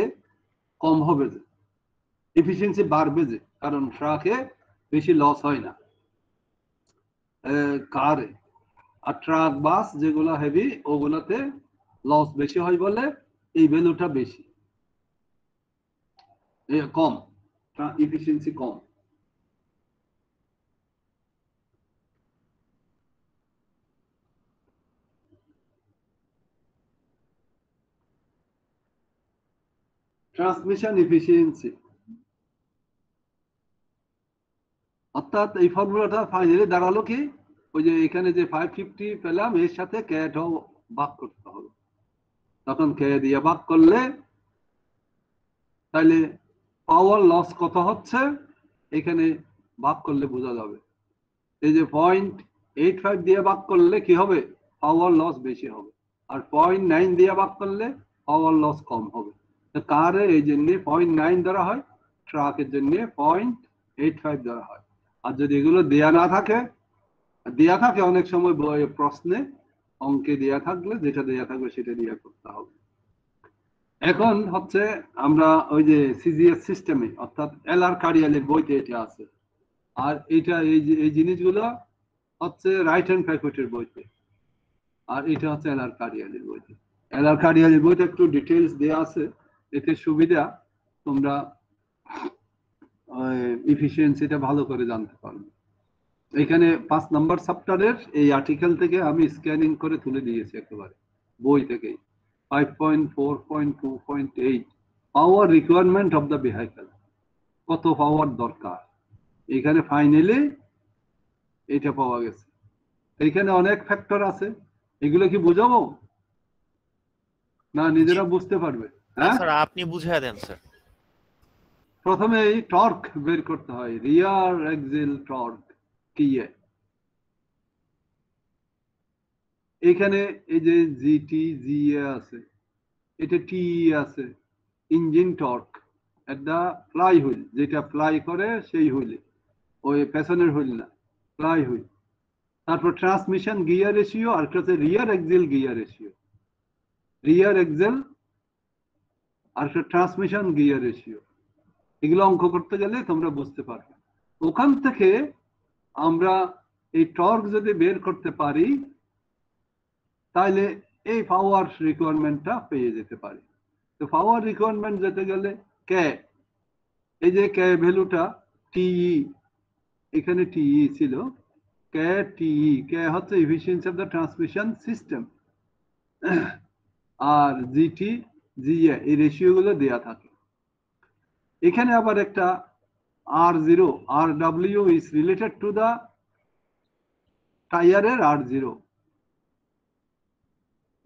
কম হবে যে, এফিসিয়েন্সি বাড়বে যে, কারণ ট্রাকে বেশি লস হয় না কারে। আর ট্রাক বাস যেগুলো হেভি ওগুলোতে লস বেশি হয় বলে এই ভ্যালুটা বেশি, কম, এফিসিয়েন্সি কম। ট্রান্সমিশন এফিসিয়েন্সি অর্থাৎ এই ফর্মুলাটা ফাইনালি দাঁড়ালো কি, ওই যে এখানে যে 550 পেলাম এর সাথে কে-টাও ভাগ করতে হবে, তখন কে দিয়ে ভাগ করলে তাহলে পাওয়ার লস কত হচ্ছে এখানে ভাগ করলে বোঝা যাবে। এই যে 0.85 দিয়ে ভাগ করলে কি হবে, পাওয়ার লস বেশি হবে, আর 0.9 দিয়ে ভাগ করলে পাওয়ার লস কম হবে। কারে এই জন্য 0.9 ধরা হয়, ট্রাকের জন্য 0.85 ধরা হয়। আর যদি এগুলো দেয়া না থাকে, দেয়া থাকে অনেক সময় প্রশ্নে অঙ্কে দেয়া থাকলে যেটা দেয়া থাকবে সেটা দিয়ে করতে হবে। এখন হচ্ছে আমরা ওই যে সিজিএস সিস্টেমে অর্থাৎ এলআর কারিয়ালের বইতে এটা আছে, আর এটা এই জিনিসগুলো হচ্ছে রাইট হ্যান্ড ফ্যাকাল্টির বইতে, আর এটা হচ্ছে এলআর কারিয়ালের বইতে। এলআর কারিয়ালের বইতে একটু ডিটেলস দেয়া আছে, এতে সুবিধা তোমরা এফিসিয়েন্সিটা ভালো করে জানতে পারবে। এখানে 5 নম্বর চ্যাপ্টারের এই আর্টিকেল থেকে আমি স্ক্যানিং করে তুলে দিয়েছি একেবারে বই থেকেই। 5.4.2.8 পাওয়ার রিকোয়ারমেন্ট অফ দ্য ভেহিকল, কত পাওয়ার দরকার, এখানে ফাইনালি এটা পাওয়া গেছে। এখানে অনেক ফ্যাক্টর আছে, এগুলো কি বুঝাবো না নিজেরা বুঝতে পারবে? হ্যাঁ স্যার আপনি বুঝিয়ে দেন স্যার। প্রথমে এই টর্ক বের করতে হয়, রিয়ার এক্সিল টর্ক কি। এখানে এই যে জিটি জিএ আছে, এটা টি আছে, ইঞ্জিন টর্ক এট দা ফ্লাই হুইল, যেটা ফ্লাই করে সেই হুইলে, ওই পেছনের হুইল না, ফ্লাই হুইল। তারপর ট্রান্সমিশন গিয়ার রেশিও, আর হচ্ছে রিয়ার এক্সিল গিয়ার রেশিও, রিয়ার এক্সিল আর ট্রান্সমিশন গিয়ার রেশিও। এগুলো অঙ্ক করতে গেলে তোমরা বুঝতে পারবে। ওখান থেকে আমরা এই টর্ক যদি বের করতে পারি তাহলে এই পাওয়ার রিকোয়ারমেন্টটা পেয়ে যেতে পারি। তো পাওয়ার রিকোয়ারমেন্ট যেতে গেলে কে, এই যে কে ভ্যালুটা টিই, এখানে টিই ছিল, কে টিই, কে হচ্ছে efficiency of the transmission system, আর জিটি জিএ এই রেশিও গুলো দেয়া থাকে। এখানে আবার একটা R0, RW is related to the টায়ারের R0।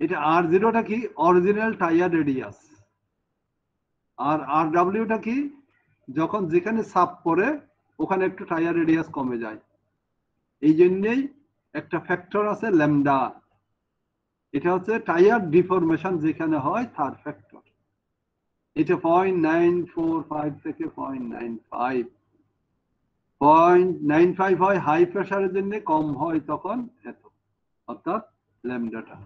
এটা R0টা কি, অরিজিনাল টায়ার রেডিয়াস, আর RWটা কি, যখন যেখানে চাপ পড়ে ওখানে একটু টায়ার রেডিয়াস কমে যায়। এই জন্যই একটা ফ্যাক্টর আছে ল্যামডা, এটা হচ্ছে টায়ার ডিফরমেশন যেখানে হয় তার ফ্যাক্টর। এটা 0.945 থেকে 0.95, 0.95 হয় হাই প্রেসারের জন্য, কম হয় তখন এত, অর্থাৎ ল্যামডাটা।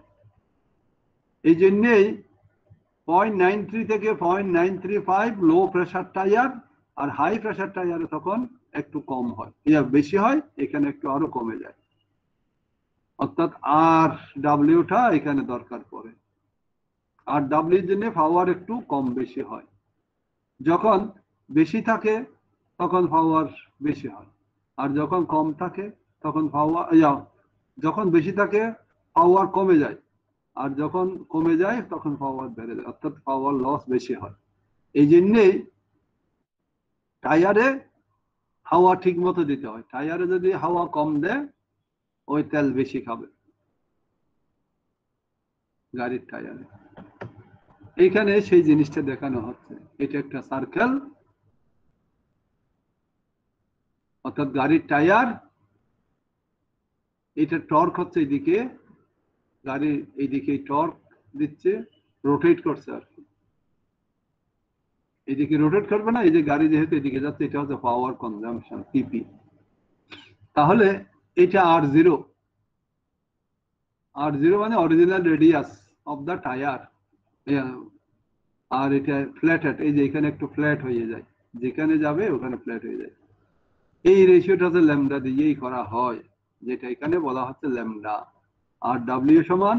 এই জন্যই 0.93 থেকে 0.935 লো প্রেসার টায়ার, আর হাই প্রেসার টায়ারে তখন একটু কম হয়, বেশি হয় এখানে একটু আরো কমে যায়, অর্থাৎ আর ডাব্লিউটা এখানে দরকার পড়ে। আর ডাব্লিউর জন্য পাওয়ার একটু কম বেশি হয়, যখন বেশি থাকে তখন পাওয়ার বেশি হয়, আর যখন কম থাকে তখন পাওয়ার, যখন বেশি থাকে পাওয়ার কমে যায়, আর যখন কমে যায় তখন পাওয়ার বেড়ে যায়, অর্থাৎ পাওয়ার লস বেশি হয়। এই জন্যেই টায়ারে হাওয়া ঠিক মতো দিতে হয়, টায়ারে যদি হাওয়া কম দেয় ওই তেল বেশি খাবে গাড়ির টায়ারে। এইখানে সেই জিনিসটা দেখানো হচ্ছে, এটা একটা সার্কেল, অর্থাৎ গাড়ির টায়ার, এটা টর্ক হচ্ছে এদিকে, গাড়ির এইদিকে টর্ক দিচ্ছে, রোটেট করছে আর কি, এদিকে রোটেট করবে না, এই যে গাড়ি যেহেতু এদিকে যাচ্ছে এটা হচ্ছে পাওয়ার কনজাম্পশন পিপি। তাহলে এটা R0, R0 মানে original radius of the tyre, আর এটা ফ্ল্যাট হেড, এই যে এখানে একটু ফ্ল্যাট হয়ে যায়, যেখানে যাবে ওখানে ফ্ল্যাট হয়ে যায়। এই রেশিওটা হচ্ছে ল্যামডা দিয়েই করা হয়, যেটা এখানে বলা হচ্ছে ল্যামডা, আর ডাব্লিউ সমান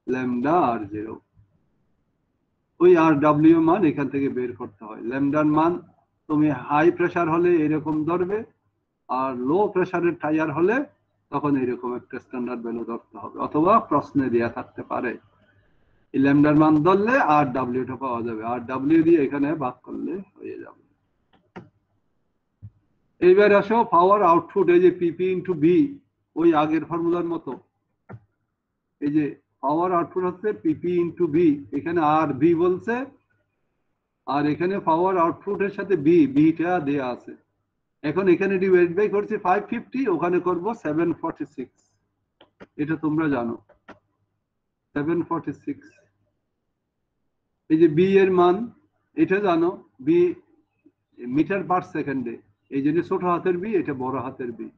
ল্যামডা R0। ওই RW মান এখান থেকে বের করতে হয়। ল্যামডার মান তুমি হাই প্রেসার হলে এরকম ধরবে, আর লো প্রেসারের টায়ার হলে তখন এরকম একটা স্ট্যান্ডার্ড ভ্যালু ধরতে হবে, অথবা প্রশ্নে দেয়া থাকতে পারে। এই ল্যামডার মান ধরলে RWটা পাওয়া যাবে, RW দিয়ে এখানে ভাগ করলে হয়ে যাবে। এইবার আসো পাওয়ার আউটপুট, এই যে পিপি ইন্টু বি, ওই আগের ফর্মুলার মতো, এই যে পাওয়ার আউটপুট হচ্ছে পিপি ইন্টু বি, এখানে আর বি বলছে, আর এখানে পাওয়ার আউটপুটের সাথে বিটা দেয়া আছে। এখন এখানে ডিভাইড বাই করছি 550, ওখানে করব 746, এটা তোমরা জানো 746। এই যে বি এর মান এটা জানো, বি মিটার পার সেকেন্ডে, এই জন্য ছোট হাতের বি, এটা বড় হাতের বি।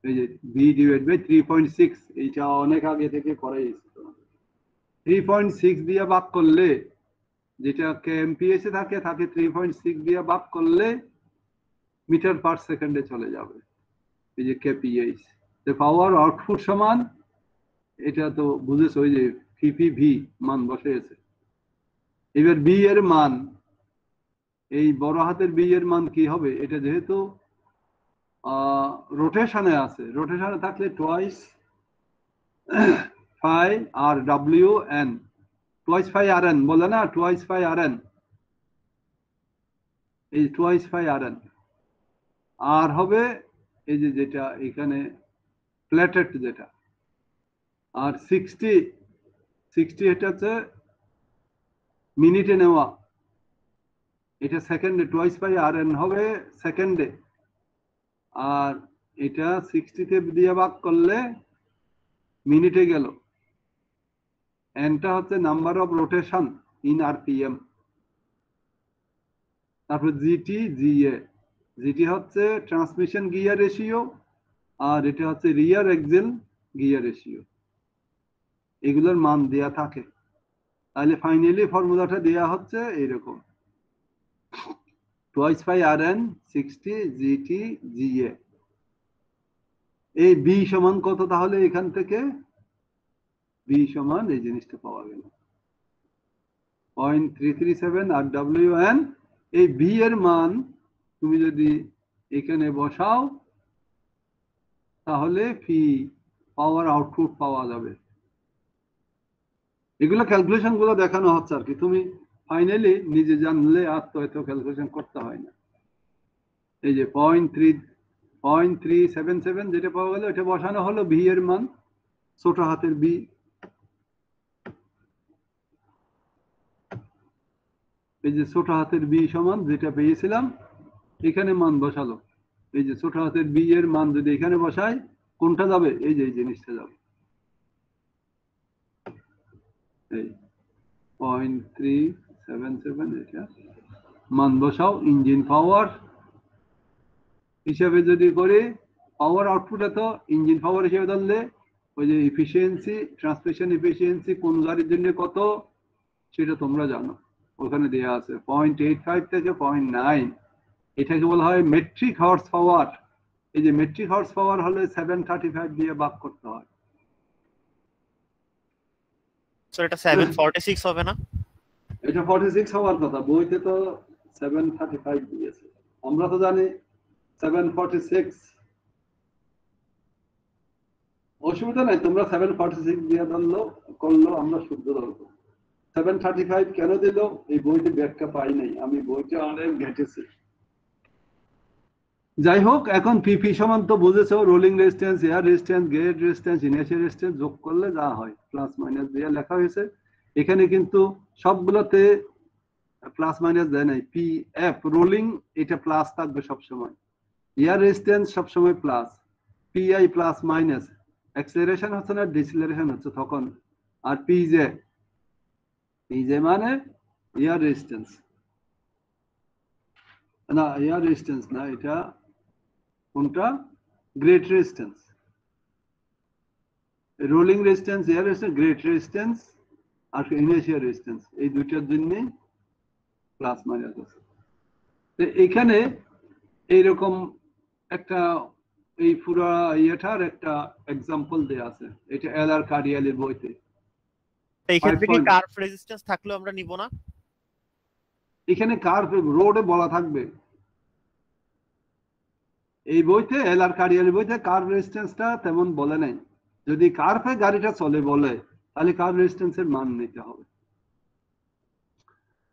এই যে বি ডিভাইড বাই 3.6, এইটা অনেক আগে থেকে করাই এসেছে। 3.6 দিয়ে ভাগ করলে, যেটা কেএমপিএস এ থাকে 3.6 দিয়ে ভাগ করলে মিটার পার সেকেন্ডে চলে যাবে। এই যে কেপিএইচ, পাওয়ার আউটপুট সমান, এটা তো বুঝেছ, ওই যে পিপিভি মান বসেছে। এবার বি এর মান, এই বড় হাতের বি এর মান কি হবে? এটা যেহেতু রোটেশনে আছে, রোটেশনে থাকলে টোয়াইস ফাই আর ডাব্লিউ এন, টোয়াইস ফাই আর এন বলে না, টোয়াইস ফাই আর এন, এই টোয়াইস ফাই আর এন। আর হবে এই যে যেটা এখানে প্লেটেড যেটা, আর 60 এটা হচ্ছে মিনিটে নেওয়া, এটা সেকেন্ডে, টোয়াইস বাই আর এন হবে সেকেন্ডে। আর এটা 60 দিয়ে ভাগ করলে মিনিটে গেল। এনটা হচ্ছে number of rotation in RPM. তারপর জিটি জিএ, জিটি হচ্ছে ট্রান্সমিশন গিয়ার রেশিও, আর এটা হচ্ছে রিয়ার এক্সেল গিয়ার রেশিও। এগুলোর মান দেয়া থাকে, তাহলে ফাইনালি ফর্মুলাটা দেয়া হচ্ছে এইরকম, twice by R N 60 GT GA. এই বি সমান কত? তাহলে এখান থেকে বি সমান এই জিনিসটা পাওয়া গেল 0.337 আর ডাব্লিউ এন। এই বি এর মান তুমি যদি এখানে বসাও তাহলে পি পাওয়ার আউটপুট পাওয়া যাবে। এগুলো ক্যালকুলেশন গুলো দেখানো হচ্ছে আর কি, তুমি ফাইনালি নিজে জানলে আর তো এত ক্যালকুলেশন করতে হয় না। এই যে 0.377 যেটা পাওয়া গেল, এটা বসানো হলো ভি এর মান, ছোট হাতের বি। এই যে ছোট হাতের বি সমান যেটা পেয়েছিলাম, এখানে মান বসালো। এই যে ছোট হাতের বি এর মান যদি এখানে বসাই, কোনটা যাবে? এই যে এই জিনিসটা যাবে, এই 0.377। এটা মান বসাও, ইঞ্জিন পাওয়ার হিসাবে যদি করি, পাওয়ার আউটপুট এত, ইঞ্জিন পাওয়ার হিসেবে ধরলে ওই যে এফিসিয়েন্সি, ট্রান্সমিশন এফিসিয়েন্সি কোন গাড়ির জন্য কত সেটা তোমরা জানো, ওখানে দেওয়া আছে 0.85 থেকে 0.9। এটাকে বলা হয় মেট্রিক হর্স পাওয়ার। এই যে মেট্রিক হর্স পাওয়ার হলে 735 দিয়ে ভাগ করতে হয়। স্যার এটা 746 হবে না? এটা 46 হওয়ার কথা, বইতে তো 735 দিয়েছে, আমরা তো জানি 746। অসুবিধা নাই, তোমরা 746 দিয়ে ধরলো করলো, আমরা শুদ্ধ ধরবো। 735 কেন দিল এই বইতে ব্যাখ্যা পাই নাই, আমি বইটা অনেক ঘেটেছি। যাই হোক, এখন পিপি সমান তো বুঝেছো, rolling resistance, air resistance, grade resistance, inertial resistance যোগ করলে যা হয় প্লাস মাইনাস দিয়ে লেখা হয়েছে। এখানে কিন্তু সবগুলোতে প্লাস মাইনাস দেয় নাই। পি এফ রোলিং এটা প্লাস থাকবে সবসময়, এয়ার রেজিস্ট্যান্স সবসময় plus, PI plus minus, acceleration হচ্ছে না ডিসেলারেশন হচ্ছে তখন। আর পিজে, পিজে মানে এয়ার রেজিস্ট্যান্স, না এয়ার রেজিস্ট্যান্স না, এটা কোনটা? Grade resistance. Rolling resistance, air resistance, grade resistance আর ইনার্শিয়াল রেজিস্ট্যান্স, এই দুইটার জন্য প্লাস মাইনাস আছে। তো এখানে এইরকম একটা, এই পুরো ইয়েটার একটা এক্সাম্পল দেয়া আছে, এটা এলআর কারিয়ালের বইতে। এই ক্ষেত্রে কি কার্ভ রেজিস্ট্যান্স থাকলেও আমরা নিব না? এখানে কার্ভ রোডে বলা থাকবে, এই বইতে এলআর কারিয়ালের বইতে কার্ভ রেজিস্ট্যান্সটা তেমন বলে নাই। যদি কার্ভে গাড়িটা চলে বলে তাহলে কার্ভ রেজিস্ট্যান্সের মান নিতে হবে।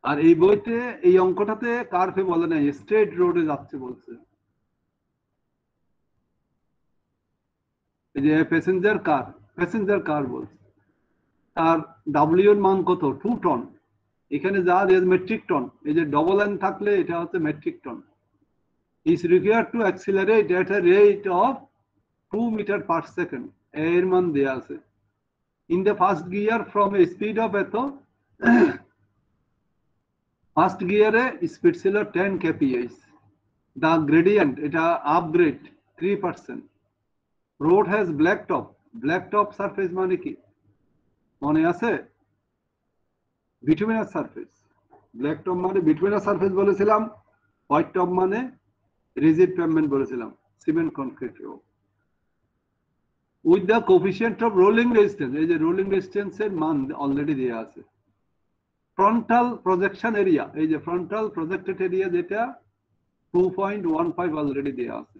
আর এই বইতে এই অঙ্কটাতে কার্ভে বলে নাই, স্ট্রেট রোডে যাচ্ছে বলছে। এই যে প্যাসেঞ্জার কার বলছে, তার ডাব্লিউ এর মান কত? 2 টন। এখানে যা মেট্রিক টন, এই যে ডবল এন থাকলে এটা হচ্ছে metric ton. is required to accelerate at a rate of 2 meter per second, এর মান দেয়া আছে। in the first gear from a speed of এত, ফার্স্ট গিয়ারে স্পিড ছিল 10 kph, দ্য গ্রেডিয়েন্ট এটা upgrade 3%। Road has black top surface মানে কি মনে আছে? Bituminous surface. ব্ল্যাক টপ মানে বিটুমিনাস সারফেস বলেছিলাম, হোয়াইট টপ মানে রিজিড পেভমেন্ট বলেছিলাম, cement concrete road. With the coefficient of rolling resistance, এই যে রোলিং রেজিস্ট্যান্সের মান অলরেডি দেওয়া আছে। ফ্রন্টাল প্রজেকশন এরিয়া, এই যে ফ্রন্টাল প্রজেক্টেড এরিয়া যেটা 2.15 অলরেডি দেওয়া আছে।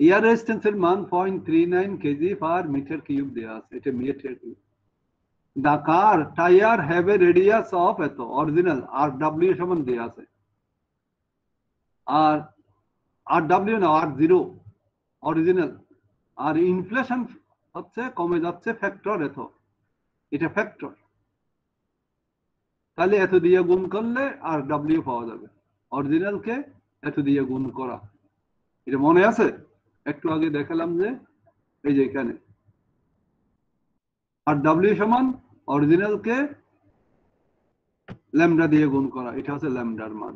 এয়ার রেজিস্ট্যান্সের মান 0.39 কেজি পার মিটার কিউব দেওয়া আছে, এটা metre cube. The car tyre have a radius of এত, অরিজিনাল আর ডাব্লিউ সমান দেওয়া আছে। আর ডাব্লিউ না R0 অরিজিনাল। আর ইনফ্লেশন হচ্ছে কমে যাচ্ছে ফ্যাক্টর এত, এটা ফ্যাক্টর। তাহলে এত দিয়ে গুণ করলে আর ডাব্লিউ পাওয়া যাবে, অরিজিনালকে এত দিয়ে গুণ করা। এটা মনে আছে? একটু আগে দেখালাম যে এই যে এখানে আর ডাব্লিউ সমান অরিজিনালকে ল্যামডা দিয়ে গুণ করা, এটা হচ্ছে ল্যামডার মান।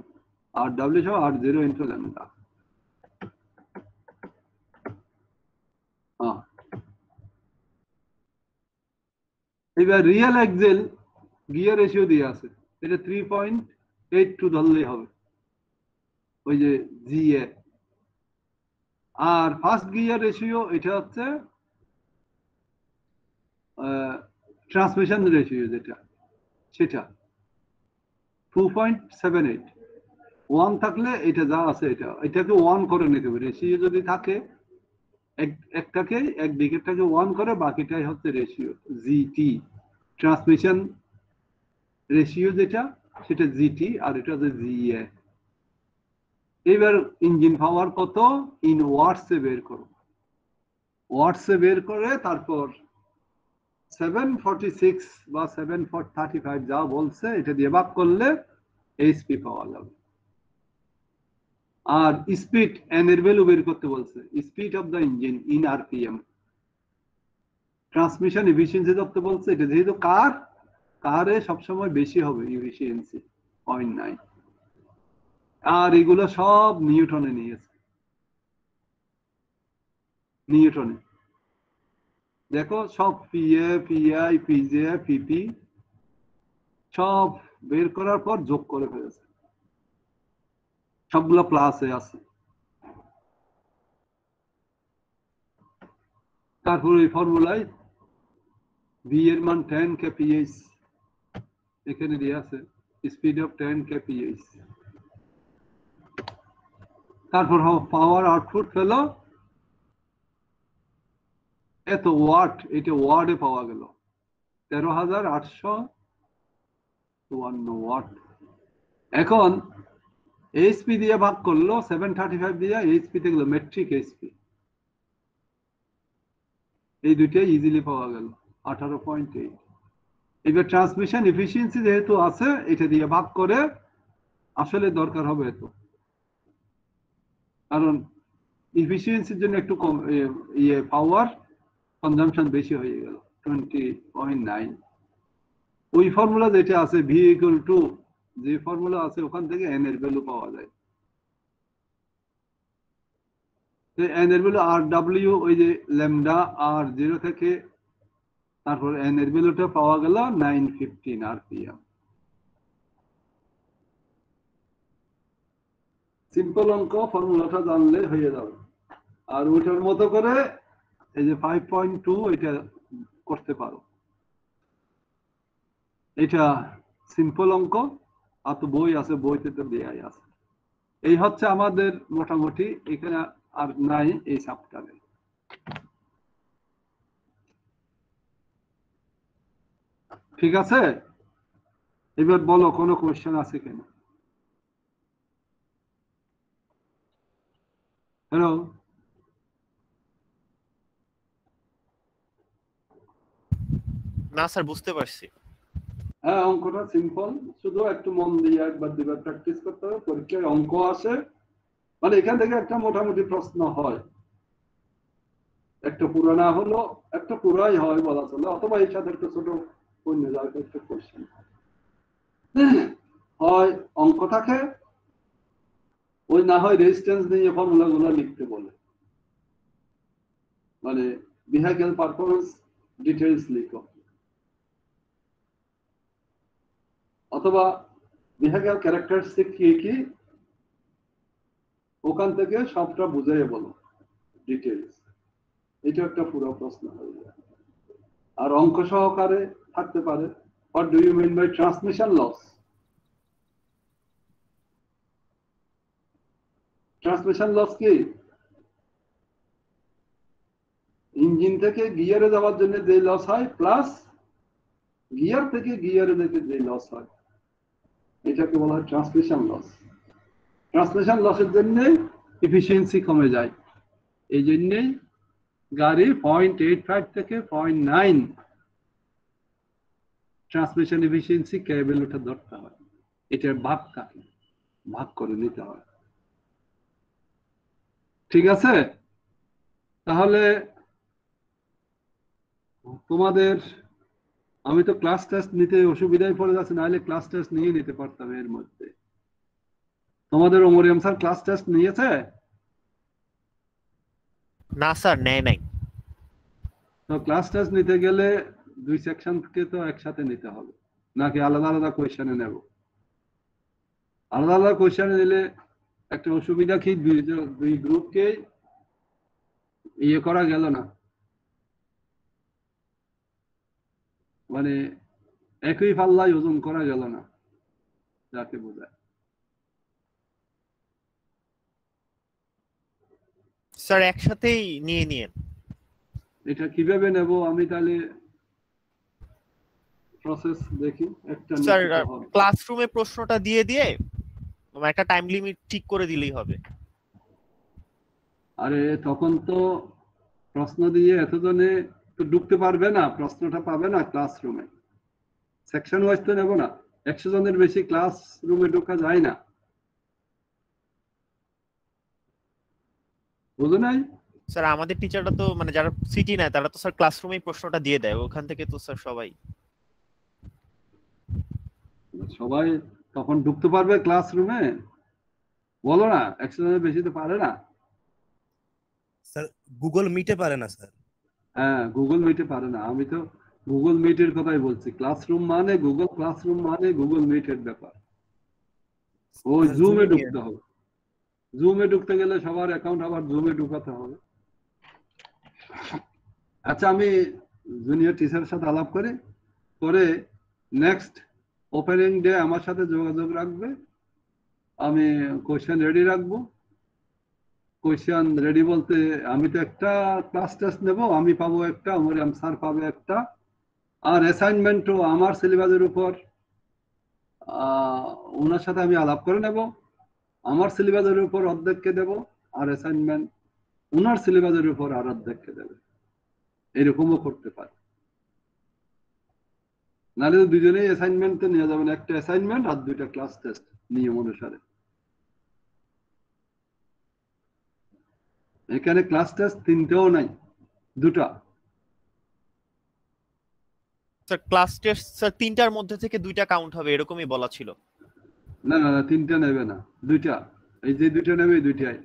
আর ডাব্লিউ সমান R0 ইন্টু ল্যামডা। এবার রিয়েল এক্সেল গিয়ার রেশিও দিয়ে আছে, এটা 3.82 ধরলেই হবে, ওই যে জিএ। আর ফার্স্ট গিয়ার রেশিও এটা হচ্ছে ট্রান্সমিশন রেশিও যেটা, সেটা 2.78। 1 থাকলে এটা যা আছে এটাকে 1 করে নিতে হবে। রেশিও যদি থাকে একটাকে একদিকেরটাকে 1 করে, বাকিটাই হচ্ছে রেশিও জিটি। ট্রান্সমিশন রেশিও যেটা সেটা জিটি, আর এটা হচ্ছে জিএ। এবার ইঞ্জিন পাওয়ার কত ইন ওয়াটসে বের করো, ওয়াটসে বের করে তারপর 746 বা 735 যা বলছে এটা দিয়ে ভাগ করলে এইচপি পাওয়া যাবে। আর স্পিড এন এর ভ্যালু বের করতে বলছে, speed of the engine in RPM. Transmission efficiency ধরতে বলছে, এটা যেহেতু কারে সবসময় বেশি হবে এফিসিয়েন্সি 0.9। আর এগুলো সব নিউটনে নিয়েছে, নিউটনে। দেখো সব পিএ পিআই পিজে পিপি সব বের করার পর যোগ করে ফেলেছে, সবগুলো প্লাসে আছে। তারপর এই ফর্মুলায় ভি এর মান 10 kph এখানে দিয়ে আছে, স্পিড অফ 10 kph। তারপর পাওয়ার আউটপুট পেল এত ওয়াট, এটা ওয়ার্ডে পাওয়া গেল 13,852 ওয়াট। এখন এইচপি দিয়ে ভাগ করলো 735 দিয়ে, এইচপি তে গেল মেট্রিক এইচপি, এই দুইটাই ইজিলি পাওয়া গেল 18.8। এবার ট্রান্সমিশন এফিসিয়েন্সি যেহেতু আছে এটা দিয়ে ভাগ করে আসলে দরকার হবে এত, কারণ এফিসিয়েন্সির জন্য একটু কম পাওয়ার কনজাম্পশন বেশি হয়ে গেল 20.9। ওই ফর্মুলা যেটা আছে ভি ইকুয়াল টু, যে ফর্মুলা আছে ওখান থেকে এন এর ভ্যালু পাওয়া যায়। এন এর ভ্যালু আর ডাব্লিউ, ওই যে ল্যামডা R0 থেকে তারপর এন এর ভ্যালুটা পাওয়া গেল 915 আরপিএম। সিম্পল অঙ্ক, ফর্মুলাটা জানলে হয়ে যাবে। আর ওইটার মতো করে এই যে 5.2 এটা করতে পারো, এটা সিম্পল অঙ্ক। আর তো বই আছে, বইতে তো দেয়াই আছে। এই হচ্ছে আমাদের মোটামুটি, এখানে আর নাই এই চ্যাপ্টারে। ঠিক আছে, এবার বলো কোনো কোয়েশ্চেন আছে কিনা? হ্যালো, না স্যার, বুঝতে পারছি। হ্যাঁ অঙ্কটা সিম্পল, শুধু একটু মন দিয়ে একবার দুবার প্র্যাকটিস করতে হবে। পরীক্ষায় অঙ্ক আসে মানে এখান থেকে একটা মোটামুটি প্রশ্ন হয়, একটা পুরো না হলো একটা পুরাই হয় বলা চলে, অথবা এর সাথে একটা ছোট অন্য জায়গায় একটা কোয়েশ্চেন হয়, অঙ্ক থাকে ওই না হয় রেজিস্ট্যান্স নিয়ে ফর্মুলাগুলো লিখতে বলে, মানে ভেহিক্যাল পারফরমেন্স ডিটেইলস লিখো, অথবা ভেহিক্যাল ক্যারেক্টারিস্টিক কি কি ওখান থেকে সবটা বুঝাইয়ে বলো ডিটেইলস। এটা একটা পুরো প্রশ্ন হয়ে যায়। আর অঙ্ক সহকারে থাকতে পারে, what do you mean by transmission loss? Transmission loss কি? ইঞ্জিন থেকে গিয়ারে যাওয়ার জন্য যে লস হয় প্লাস গিয়ার থেকে গিয়ারে যেতে যে লস হয়, এটাকে বলা হয় ট্রান্সমিশন লস। ট্রান্সমিশন লসের জন্য এফিসিয়েন্সি কমে যায়, এই জন্যই গাড়ি 0.85 থেকে 0.9 ট্রান্সমিশন এফিসিয়েন্সি কেবল ওটা ধরতে হয়। এটার ভাগ কাকে ভাগ করে নিতে হয়। ঠিক আছে, তাহলে তোমাদের আমি তো ক্লাস টেস্ট নিতে অসুবিধায় পড়ে যাচ্ছি, নাহলে ক্লাস টেস্ট নিয়ে নিতে পারতাম এর মধ্যে। তোমাদের ওমরিয়াম স্যার ক্লাস টেস্ট নিয়েছে? না স্যার, নেয় নাই। তো ক্লাস টেস্ট নিতে গেলে দুই সেকশনকে তো একসাথে নিতে হবে, নাকি আলাদা আলাদা কোয়েশ্চেনে নেব? আলাদা আলাদা কোয়েশ্চেনে নিলে একটা অসুবিধা কি, দুই গ্রুপকে ইয়ে করা গেল না, মানে একই পাল্লায় ওজন করা গেল না, যাকে বোঝায়। স্যার একসাথেই নিয়ে নিয়ে এটা কিভাবে নেব আমি তাহলে প্রসেস দেখি। একটা স্যার নিতে হবে। ক্লাসরুমে প্রশ্নটা দিয়ে দিয়ে একটা টাইম লিমিট ঠিক করে দিলেই হবে। আরে তখন তো প্রশ্ন দিয়ে এতজনে তো ঢুকতে পারবে না, প্রশ্নটা পাবে না ক্লাসরুমে। সেকশন ওয়াইজ তো নেব না, 100 জনের বেশি ক্লাস রুমে ঢোকা যায় না, বুঝো নাই? স্যার আমাদের টিচাররা তো মানে যারা সিটি নেয় তারা তো স্যার ক্লাসরুমেই প্রশ্নটা দিয়ে দেয়, ওখান থেকে তো স্যার সবাই সবাই তখন ঢুকতে পারবে ক্লাসরুমে? বলো না, 100 জনের বেশি তো পারে না। স্যার গুগল মিটে পারে না স্যার। হ্যাঁ, গুগল মিটে পারে না, আমি তো গুগল মিটের কথাই বলছি। ক্লাসরুম মানে গুগল ক্লাসরুম মানে গুগল মিটের ব্যাপার। ওই জুমে ঢুকতে হবে, জুমে ঢুকতে গেলে সবার অ্যাকাউন্ট আবার জুমে ঢুকাতে হবে। আচ্ছা, আমি জুনিয়র টিচারের সাথে আলাপ করি, করে নেক্সট ওপেনিং ডে আমার সাথে যোগাযোগ রাখবে, আমি কোশ্চেন রেডি রাখবো। কোশ্চেন রেডি বলতে আমি তো একটা ক্লাস টেস্ট নেব, আমি পাবো একটা, ওমরিয়াম স্যার পাবে একটা, আর অ্যাসাইনমেন্টও আমার সিলেবাসের উপর ওনার সাথে আমি আলাপ করে নেব। আমার সিলেবাসের উপর অর্ধেককে দেব, আর অ্যাসাইনমেন্ট ওনার সিলেবাসের উপর আর অর্ধেককে দেবে, এরকমও করতে পারে। নাহলে দুজনেই অ্যাসাইনমেন্ট তো নিয়ে যাবেন, একটা অ্যাসাইনমেন্ট আর দুইটা ক্লাস টেস্ট নিয়ম অনুসারে। এখানে ক্লাস টেস্ট তিনটেও নাই, দুটা। স্যার ক্লাস টেস্ট স্যার তিনটার মধ্যে থেকে দুইটা কাউন্ট হবে এরকমই বলা ছিল। না না না, তিনটা নেবে না, দুইটা। এই যে দুইটা নেবে, এই দুইটাই।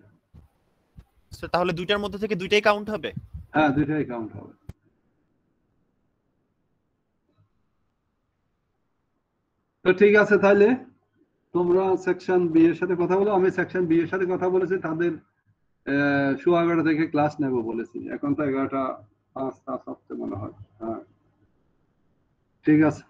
স্যার তাহলে দুইটার মধ্যে থেকে দুইটাই কাউন্ট হবে? হ্যাঁ, দুইটাই কাউন্ট হবে। তো ঠিক আছে, তাহলে তোমরা সেকশন বি এর সাথে কথা বলো। আমি সেকশন বি এর সাথে কথা বলেছি, তাদের 11:15 থেকে ক্লাস নেব বলেছি। এখন তো 11:05 মনে হয়। হ্যাঁ, ঠিক আছে।